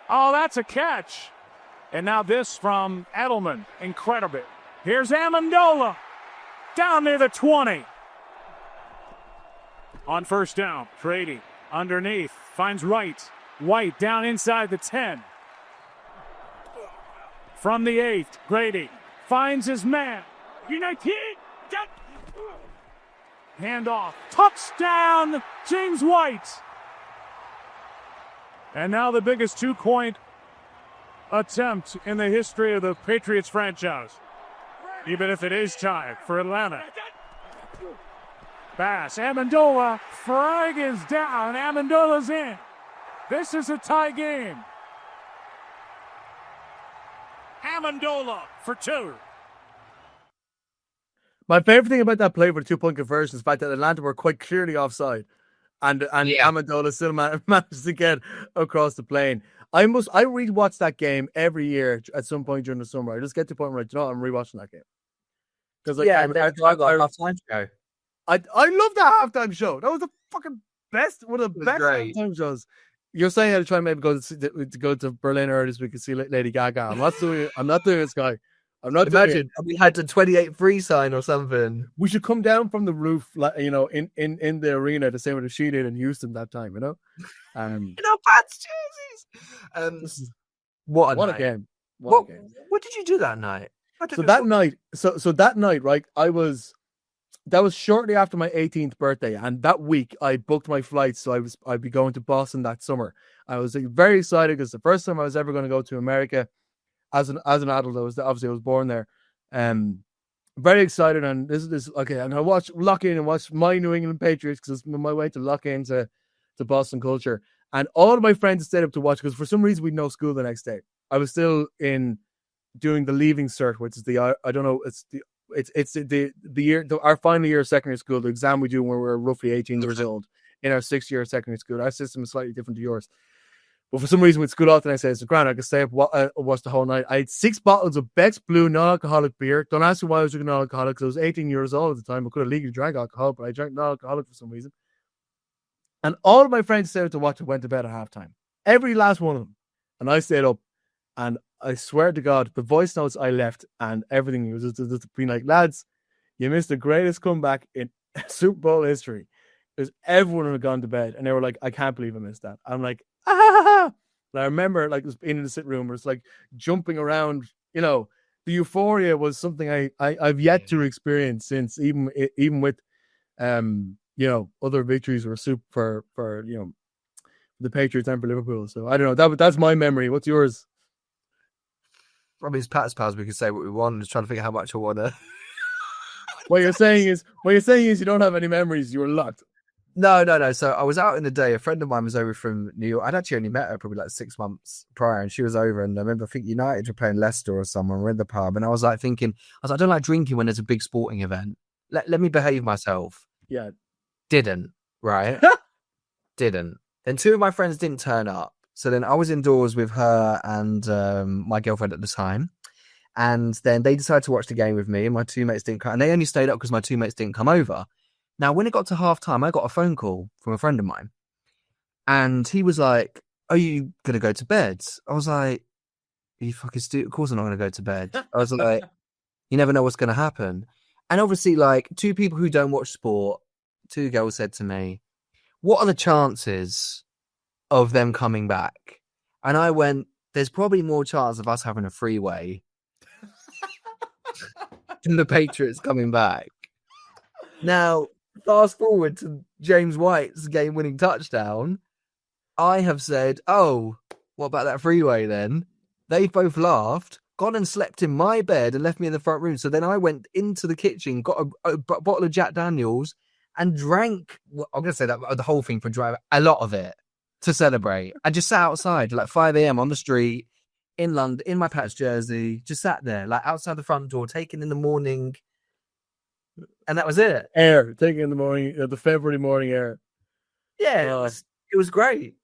Oh, that's a catch. And now this from Edelman. Incredible. Here's Amendola. Down near the 20. On first down, Brady underneath. Finds Wright. White down inside the 10. From the 8, Grady finds his man. United. Handoff. Touchdown, James White. And now the biggest 2-point attempt in the history of the Patriots franchise. Even if it is tied for Atlanta. Pass. Amendola. Frag is down. Amendola's in. This is a tie game. Amendola for 2. My favorite thing about that play for the 2-point conversion is the fact that Atlanta were quite clearly offside, and Amendola still managed to get across the plane. I rewatch that game every year at some point during the summer. I just get to the point where I'm rewatching that game because I got a halftime show. I love that halftime show. That was the fucking best, one of the best halftime shows. You're saying how to try and maybe go to Berlin early so we can see Lady Gaga. I'm not doing this, guy. I'm not doing it. We had the 28 free sign or something. We should come down from the roof, in the arena the same way she did in Houston that time, In our Pats jerseys. What a game! What did you do that night? That night, right? That was shortly after my 18th birthday, and that week I booked my flights, so I'd be going to Boston that summer. I was very excited because the first time I was ever going to go to America as an adult. I was born there. Very excited, and this is okay. And I lock in and watch my New England Patriots because it's my way to lock into Boston culture. And all of my friends stayed up to watch because for some reason we'd no school the next day. I was still doing the leaving cert, which is our final year of secondary school, the exam we do when we're roughly 18 years old in our 6th year of secondary school. Our system is slightly different to yours. But for some reason, with school off the next day, it's grand. I could stay up watch the whole night. I had 6 bottles of Beck's Blue non-alcoholic beer. Don't ask me why I was drinking non-alcoholic because I was 18 years old at the time. I could have legally drank alcohol, but I drank non-alcoholic for some reason. And all of my friends stayed up to watch it went to bed at halftime. Every last one of them. And I stayed up. And I swear to God, the voice notes I left and everything was just being like, lads, you missed the greatest comeback in Super Bowl history. Because everyone had gone to bed and they were like, I can't believe I missed that. I'm like, ah! And I remember just being in the sitting room where it's like jumping around, the euphoria was something I've yet to experience since, even with other victories were super for the Patriots and for Liverpool. So I don't know. That's my memory. What's yours? Probably as Pat's pals, we could say what we want. Just trying to figure out how much I want to. What you're saying is you don't have any memories. You were locked. No. So I was out in the day. A friend of mine was over from New York. I'd actually only met her probably 6 months prior, and she was over. And I remember, I think United were playing Leicester or someone. We're in the pub, and I was thinking, I don't like drinking when there's a big sporting event. Let me behave myself. Yeah. Didn't, right? Didn't. Then 2 of my friends didn't turn up. So then I was indoors with her and my girlfriend at the time. And then they decided to watch the game with me, and my 2 mates didn't come. And they only stayed up because my 2 mates didn't come over. Now, when it got to halftime, I got a phone call from a friend of mine. And he was like, are you going to go to bed? I was like, are you fucking stupid? Of course I'm not going to go to bed. I was like, you never know what's going to happen. And obviously, 2 people who don't watch sport, 2 girls said to me, what are the chances of them coming back? And I went, there's probably more chance of us having a freeway than the Patriots coming back. Now, fast forward to James White's game-winning touchdown. I have said, oh, what about that freeway then? They both laughed, gone and slept in my bed and left me in the front room. So then I went into the kitchen, got a bottle of Jack Daniels and drank, I'm going to say that the whole thing for drive, a lot of it to celebrate. I just sat outside 5 a.m. on the street in London, in my Pats jersey, just sat there, outside the front door, taking in the morning. And that was it. Taking in the morning, the February morning air. Yeah, it was great.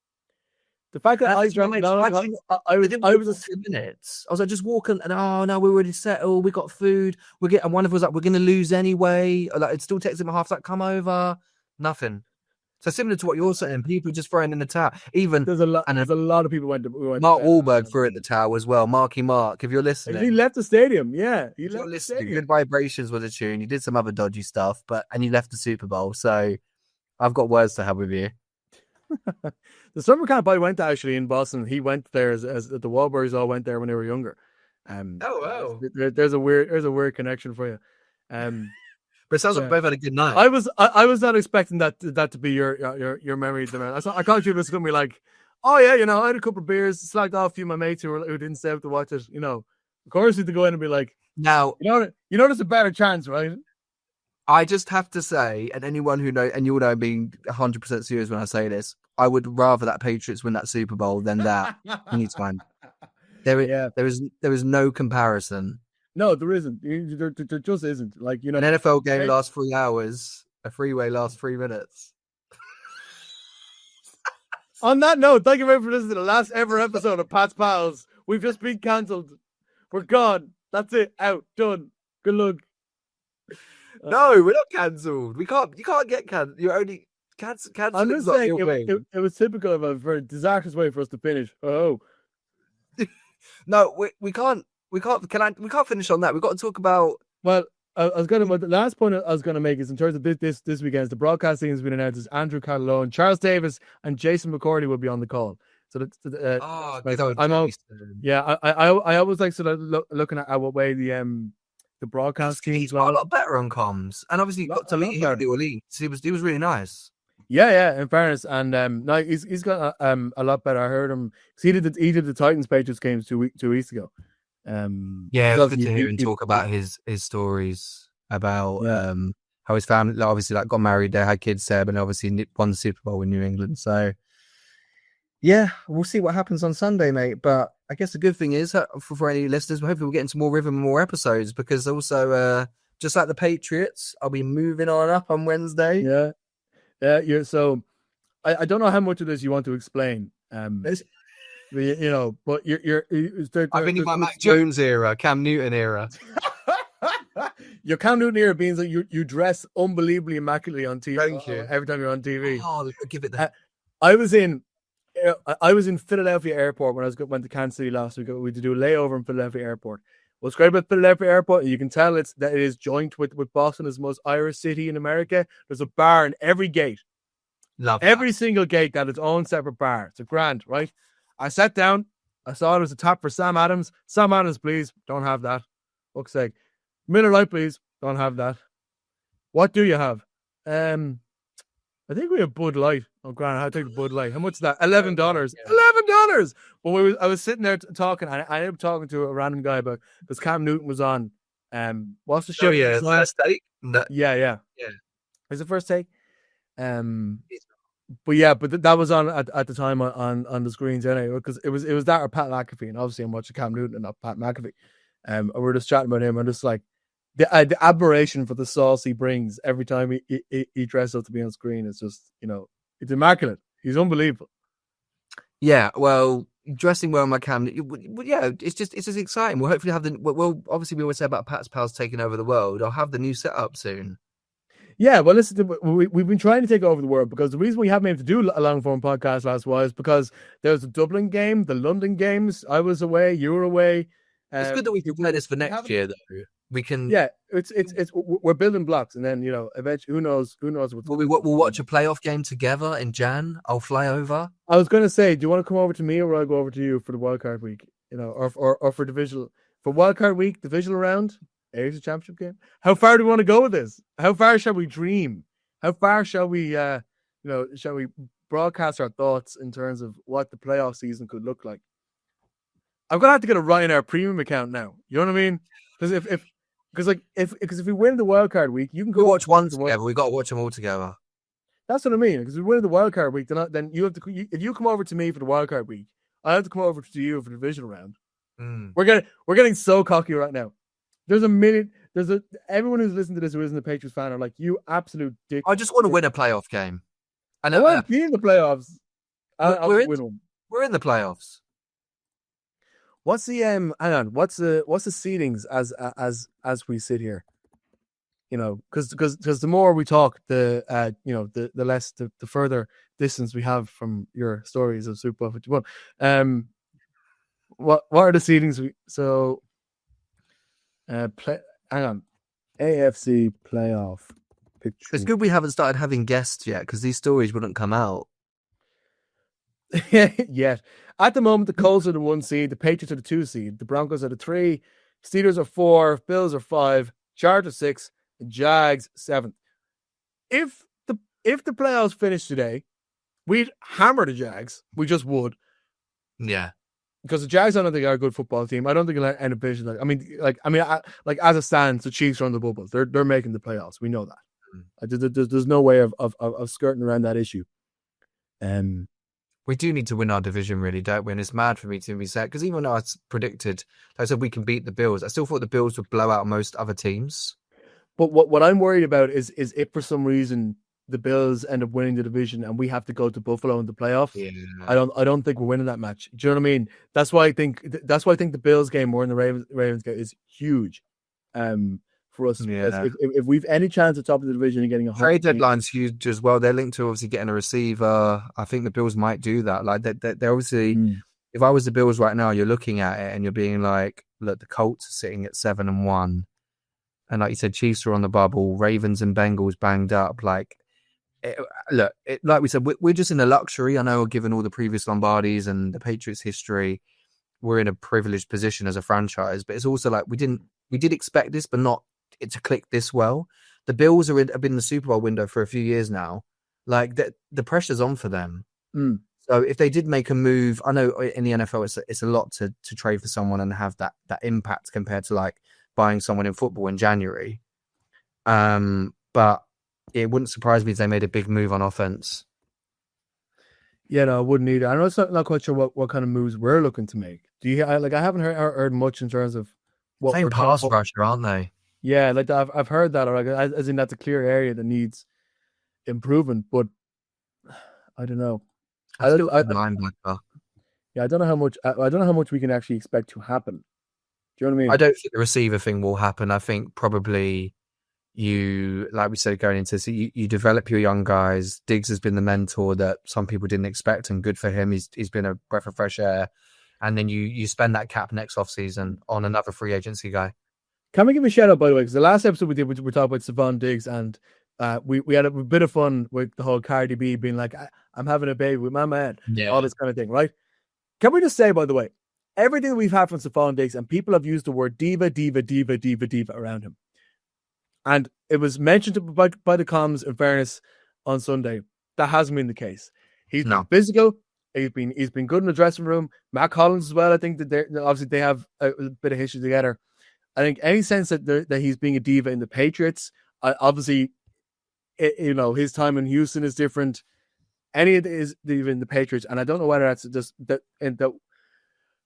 The fact that I That's drank, what no, I no, think- I was, They didn't I wait was, for 10 minutes. I was like, just walking, and oh no, we're already settled. We got food. And one of us was like, we're gonna lose anyway. Like, it still texting my half like, come over. Nothing. So similar to what you're saying, people just throwing in the towel. Even there's a lot, and there's a lot of people went to Mark bed. Wahlberg threw at the towel as well. Marky Mark, if you're listening, He left the stadium. Yeah, he if you're left the listening. stadium. Good Vibrations was a tune. You did some other dodgy stuff, and you left the Super Bowl. So I've got words to have with you. The summer camp I went to actually in Boston. He went there as the Wahlbergs all went there when they were younger. Wow. There's a weird connection for you. But it sounds like Yeah. we both had a good night. I was not expecting that to be your memory, man. I called you this gonna be like, oh yeah, I had a couple of beers, slagged off a few of my mates who didn't stay up to watch it. Of course, you had to go in and be like, Now, there's a better chance, right? I just have to say, and anyone who knows, and you'll know I'm being 100% serious when I say this, I would rather that Patriots win that Super Bowl than that anytime. There is no comparison. No, there isn't. There just isn't. Like, An NFL game lasts 3 hours. A freeway lasts 3 minutes. On that note, thank you very much for listening to the last ever episode of Pat's Pals. We've just been cancelled. We're gone. That's it. Out. Done. Good luck. No, we're not cancelled. You can't get cancelled. You're only cancelled. I'm just saying it was typical of a very disastrous way for us to finish. Oh. No, we can't. We can't finish on that. We've got to talk about. Well, the last point I was gonna make is in terms of this weekend, the broadcast team has been announced as Andrew Catalone, Charles Davis, and Jason McCourty will be on the call. So I always like sort of looking at what way the broadcast team. He's got a lot better on comms, and obviously got to meet him at the Orleans. He was really nice. Yeah. In fairness, and no, he's got a lot better. I heard him because he did the Titans Patriots games 2 weeks ago. Yeah, it's good to hear him talk about his stories about how his family obviously got married there, had kids there, but obviously won the Super Bowl in New England. So yeah, we'll see what happens on Sunday, mate. But I guess the good thing is for any listeners, hopefully we'll get into more rhythm and more episodes because also just like the Patriots, I'll be moving on up on Wednesday. Yeah. So I don't know how much of this you want to explain. But you're I've been in my Mac Jones era, Cam Newton era. Your Cam Newton era means that you dress unbelievably immaculately on TV. Thank you. Every time you're on TV. Oh, give it that. I was in Philadelphia Airport when went to Kansas City last week. We had to do a layover in Philadelphia Airport. What's great about Philadelphia Airport, you can tell that it is joint with Boston as the most Irish city in America. There's a bar in every gate. Love every single gate got its own separate bar. It's a grand, right? I sat down. I saw there was a tap for Sam Adams. Sam Adams, please. Don't have that. Fuck's sake. Miller Lite, please. Don't have that. What do you have? I think we have Bud Light. Oh, grand. I'll take the Bud Light. How much is that? $11. $11. But I was sitting there talking, and I ended up talking to a random guy about because Cam Newton was on. What's the show? Oh, yeah. First take? No. Yeah. Is it First Take? But that was on at the time on the screens anyway, because it was that or Pat McAfee, and obviously I'm watching Cam Newton and not Pat McAfee. And we're just chatting about him, and just like the admiration for the sauce he brings every time he dresses up to be on screen is just it's immaculate. He's unbelievable. Yeah, well, dressing well in my Cam, yeah, it's just exciting. We'll hopefully have obviously we always say about Pat's Pals taking over the world. I'll have the new setup soon. Yeah, well, listen, we've been trying to take over the world because the reason we haven't been able to do a long form podcast last was because there was the Dublin game, the London games. I was away, you were away. It's good that we can play this for next year, though. We can. Yeah, it's we're building blocks, and then eventually, who knows what's. We'll watch a playoff game together in Jan. I'll fly over. I was going to say, do you want to come over to me, or will I go over to you for the wildcard week? Or for divisional wildcard week, divisional round. Asia Championship game. How far do we want to go with this? How far shall we dream? How far shall we, shall we broadcast our thoughts in terms of what the playoff season could look like? I'm gonna have to get a Ryanair premium account now. You know what I mean? Because if we win the wild card week, you can go watch one together. We got to watch them all together. That's what I mean. Because if we win the wild card week, then you have to. If you come over to me for the wild card week, I have to come over to you for the divisional round. We're getting so cocky right now. Everyone who's listened to this who isn't a Patriots fan are like, you absolute dick. I just want to win a playoff game. And I want to be in the playoffs. we're in the playoffs. What's the hang on? What's the seedings as we sit here? You know, because the more we talk, the the less the further distance we have from your stories of Super Bowl 51. What are the seedings? Hang on, AFC playoff picture. It's good we haven't started having guests yet because these stories wouldn't come out. Yet. At the moment, the Colts are the 1 seed, the Patriots are the 2 seed, the Broncos are the 3, Steelers are 4, Bills are 5, Chargers 6, and Jags 7. If the playoffs finish today, we'd hammer the Jags. We just would. Yeah. Because the Jags, I don't think are a good football team. I don't think they'll end up finishing like as it stands, the Chiefs are on the bubble. They're making the playoffs. We know that. There's no way of skirting around that issue. We do need to win our division, really, don't we? And it's mad for me to be said because even though I predicted, like I said, we can beat the Bills, I still thought the Bills would blow out most other teams. But what I'm worried about is if for some reason the Bills end up winning the division and we have to go to Buffalo in the playoffs. Yeah. I don't think we're winning that match. Do you know what I mean? That's why I think the Bills game more than the Ravens game is huge. For us, Yeah. if we've any chance at top of the division and getting a trade deadline's huge as well. They're linked to obviously getting a receiver. I think the Bills might do that. Like they're obviously. If I was the Bills right now, you're looking at it and you're being like, look, the Colts are sitting at 7-1, and like you said, Chiefs are on the bubble. Ravens and Bengals banged up. Like, like we said, we're just in a luxury. I know, given all the previous Lombardis and the Patriots' history, we're in a privileged position as a franchise. But it's also like we did expect this, but not it to click this well. The Bills have been in the Super Bowl window for a few years now. Like the pressure's on for them. So if they did make a move, I know in the NFL it's a lot to trade for someone and have that impact compared to like buying someone in football in January. But it wouldn't surprise me if they made a big move on offense. Yeah, no, I wouldn't either. I know it's not quite sure what kind of moves we're looking to make. Do you I haven't heard much in terms of what same pass rusher, aren't they? Yeah, like I've heard that, or like, as in that's a clear area that needs improvement. But I don't know. I don't know how much. I don't know how much we can actually expect to happen. Do you know what I mean? I don't think the receiver thing will happen. I think probably you, like we said, going into this, you develop your young guys. Diggs has been the mentor that some people didn't expect, and good for him. He's been a breath of fresh air. And then you spend that cap next offseason on another free agency guy. Can we give a shout out, by the way? Because the last episode we did, we were talking about Stephon Diggs, and we had a bit of fun with the whole Cardi B being like, I'm having a baby with my man, all this kind of thing, right? Can we just say, by the way, everything we've had from Stephon Diggs, and people have used the word diva around him. And it was mentioned by the comms, in fairness, on Sunday. That hasn't been the case. He's been physical. He's been good in the dressing room. Matt Collins as well. I think that they have a bit of history together. I think any sense that he's being a diva in the Patriots, obviously, his time in Houston is different. Any of it is diva in the Patriots, and I don't know whether that's just that. I don't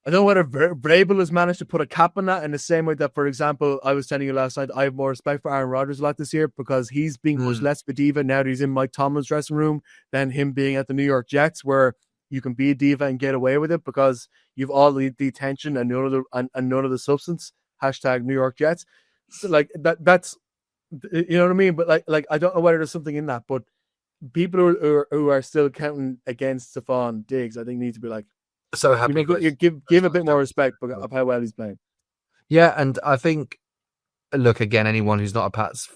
know whether Vrabel has managed to put a cap on that in the same way that, for example, I was telling you last night, I have more respect for Aaron Rodgers a lot this year because he's being much less of a diva now that he's in Mike Tomlin's dressing room than him being at the New York Jets, where you can be a diva and get away with it because you've all the attention and none of the substance. # New York Jets. So like that's, you know what I mean? But like I don't know whether there's something in that, but people who are still counting against Stephon Diggs, I think need to be like, so happy. You give a bit more respect of how well he's playing. Yeah, and I think, look, again, anyone who's not a Pats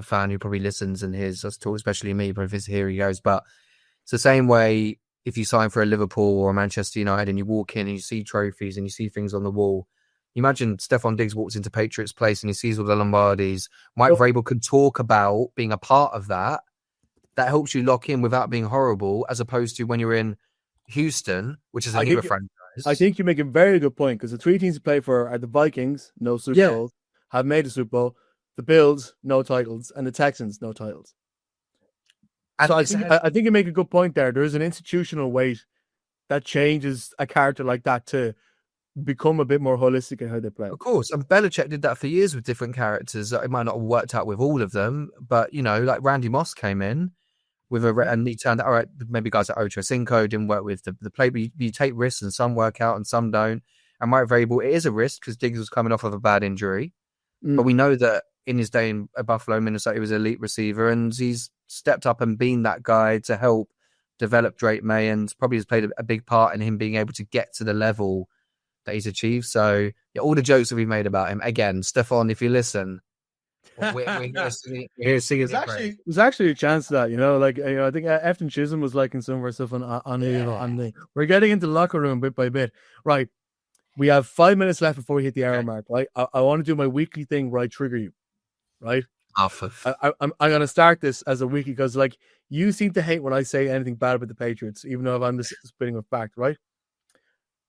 fan who probably listens and hears us talk, especially me, but if it's here he goes. But it's the same way if you sign for a Liverpool or a Manchester United and you walk in and you see trophies and you see things on the wall. Imagine Stephon Diggs walks into Patriots Place and he sees all the Lombardis. Mike Vrabel could talk about being a part of that. That helps you lock in without being horrible, as opposed to when you're in Houston, which is a newer franchise. I think you make a very good point because the three teams to play for are the Vikings, no Super Bowl, have made a Super Bowl, the Bills, no titles, and the Texans, no titles. And so I think you make a good point there. There is an institutional weight that changes a character like that to become a bit more holistic in how they play. Of course. And Belichick did that for years with different characters. It might not have worked out with all of them, but, like Randy Moss came in with and he turned all right. Maybe guys like Ocho Cinco didn't work with the play, but you take risks and some work out and some don't. And Mike Vrabel, it is a risk because Diggs was coming off of a bad injury, but we know that in his day in Buffalo, Minnesota, he was an elite receiver, and he's stepped up and been that guy to help develop Drake Maye, and probably has played a big part in him being able to get to the level that he's achieved. So yeah, all the jokes that we've made about him, again, Stefan, if you listen, we're here singing. There's actually a chance that, I think Efton Chisholm was liking some of our stuff on the. We're getting into the locker room bit by bit. Right. We have 5 minutes left before we hit the hour mark. Right. I want to do my weekly thing where I trigger you. Right. I'm going to start this as a weekly because, you seem to hate when I say anything bad about the Patriots, even though I'm just spitting a fact, right?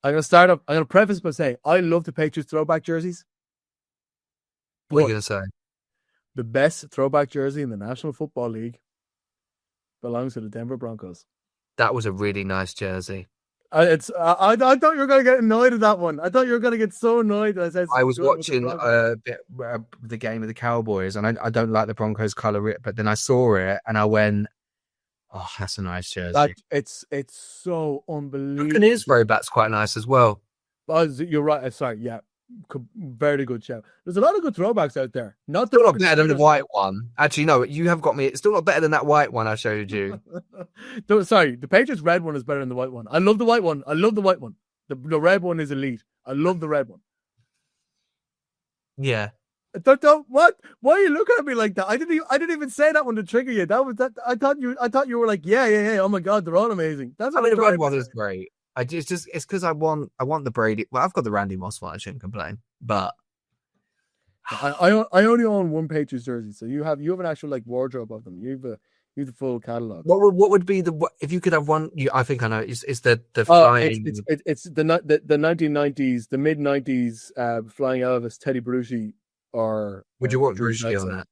I'm going to preface by saying I love the Patriots throwback jerseys. What are you going to say? The best throwback jersey in the National Football League belongs to the Denver Broncos. That was a really nice jersey. I thought you were going to get annoyed at that one. I thought you were going to get so annoyed. I was watching the game of the Cowboys, and I don't like the Broncos color, but then I saw it and I went, "Oh, that's a nice jersey." It's so unbelievable. Buccaneers throwback's quite nice as well. You're right. Sorry, yeah. Very good shout. There's a lot of good throwbacks out there. Still not better than the white one. Actually, no, you have got me. It's still not better than that white one I showed you. Sorry, the Patriots red one is better than the white one. I love the white one. The red one is elite. I love the red one. Yeah. What? Why are you looking at me like that? I didn't even say that one to trigger you. I thought you were like, yeah. Oh my God, they're all amazing. That's what the red one is great. It's because I want the Brady. Well, I've got the Randy Moss one. I shouldn't complain, but I only own one Patriots jersey. So you have an actual wardrobe of them. You have the full catalog. What would be if you could have one? I think I know. It's the flying. It's the 1990s, the mid 90s flying Elvis, Teddy Bruschi, or would you want Bruschi on that?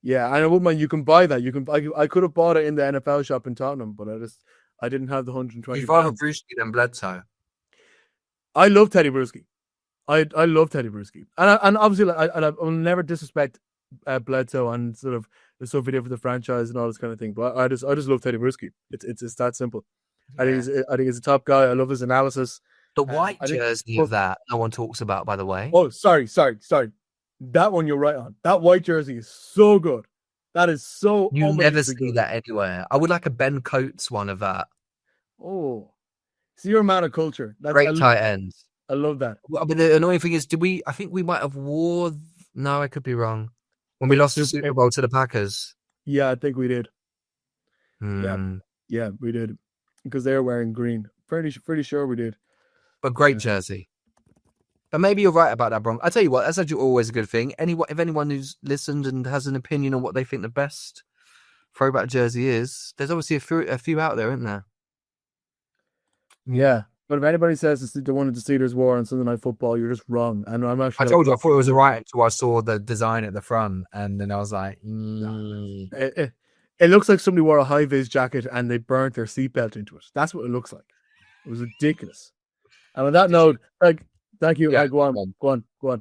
Yeah, and I wouldn't mind. You can buy that. I could have bought it in the NFL shop in Tottenham, but I didn't have the 120. You'd rather Bruschi than Bledsoe. I love Teddy Bruschi. I love Teddy Bruschi, and obviously, I will never disrespect Bledsoe and sort of the stuff he did for the franchise and all this kind of thing. But I just love Teddy Bruschi. It's that simple. Yeah. I think he's a top guy. I love his analysis. The white jersey of that no one talks about, by the way. Oh, sorry. That one you're right on. That white jersey is so good. That is so. You never see that anywhere. I would like a Ben Coates one of that. Oh, see, you're a man of culture. Great tight ends. I love that. Well, but the annoying thing is, I think we might have wore. No, I could be wrong. When we lost the Super Bowl to the Packers. Yeah, I think we did. Mm. Yeah, we did because they were wearing green. Pretty sure we did. But great jersey. But maybe you're right about that, Bron. I tell you what, that's actually always a good thing. If anyone who's listened and has an opinion on what they think the best throwback jersey is, there's obviously a few out there, isn't there? Yeah, but if anybody says the one that the Steelers wore on Sunday Night Football, you're just wrong. And I'm actually. I told you I thought it was alright until I saw the design at the front, and then I was like, It looks like somebody wore a high vis jacket and they burnt their seatbelt into it. That's what it looks like. It was ridiculous. And on that note, thank you. Yeah, go on.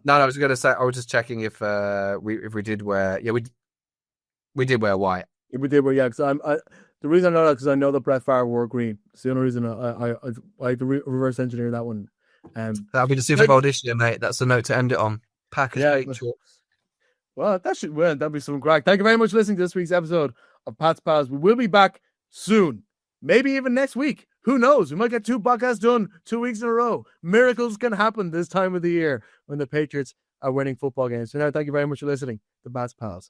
No, I was going to say, I was just checking if we did wear. Yeah, we did wear white. We did wear, yeah. Because the reason I know that because I know that Brett Favre wore green. It's the only reason I like to reverse engineer that one. That'll be the Super Bowl this year, mate. That's the note to end it on. Packers, Patriots. Well, that'd be some crack. Thank you very much for listening to this week's episode of Pat's Pals. We will be back soon. Maybe even next week. Who knows? We might get 2 podcasts done 2 weeks in a row. Miracles can happen this time of the year when the Patriots are winning football games. So now, thank you very much for listening to Pat's Pals.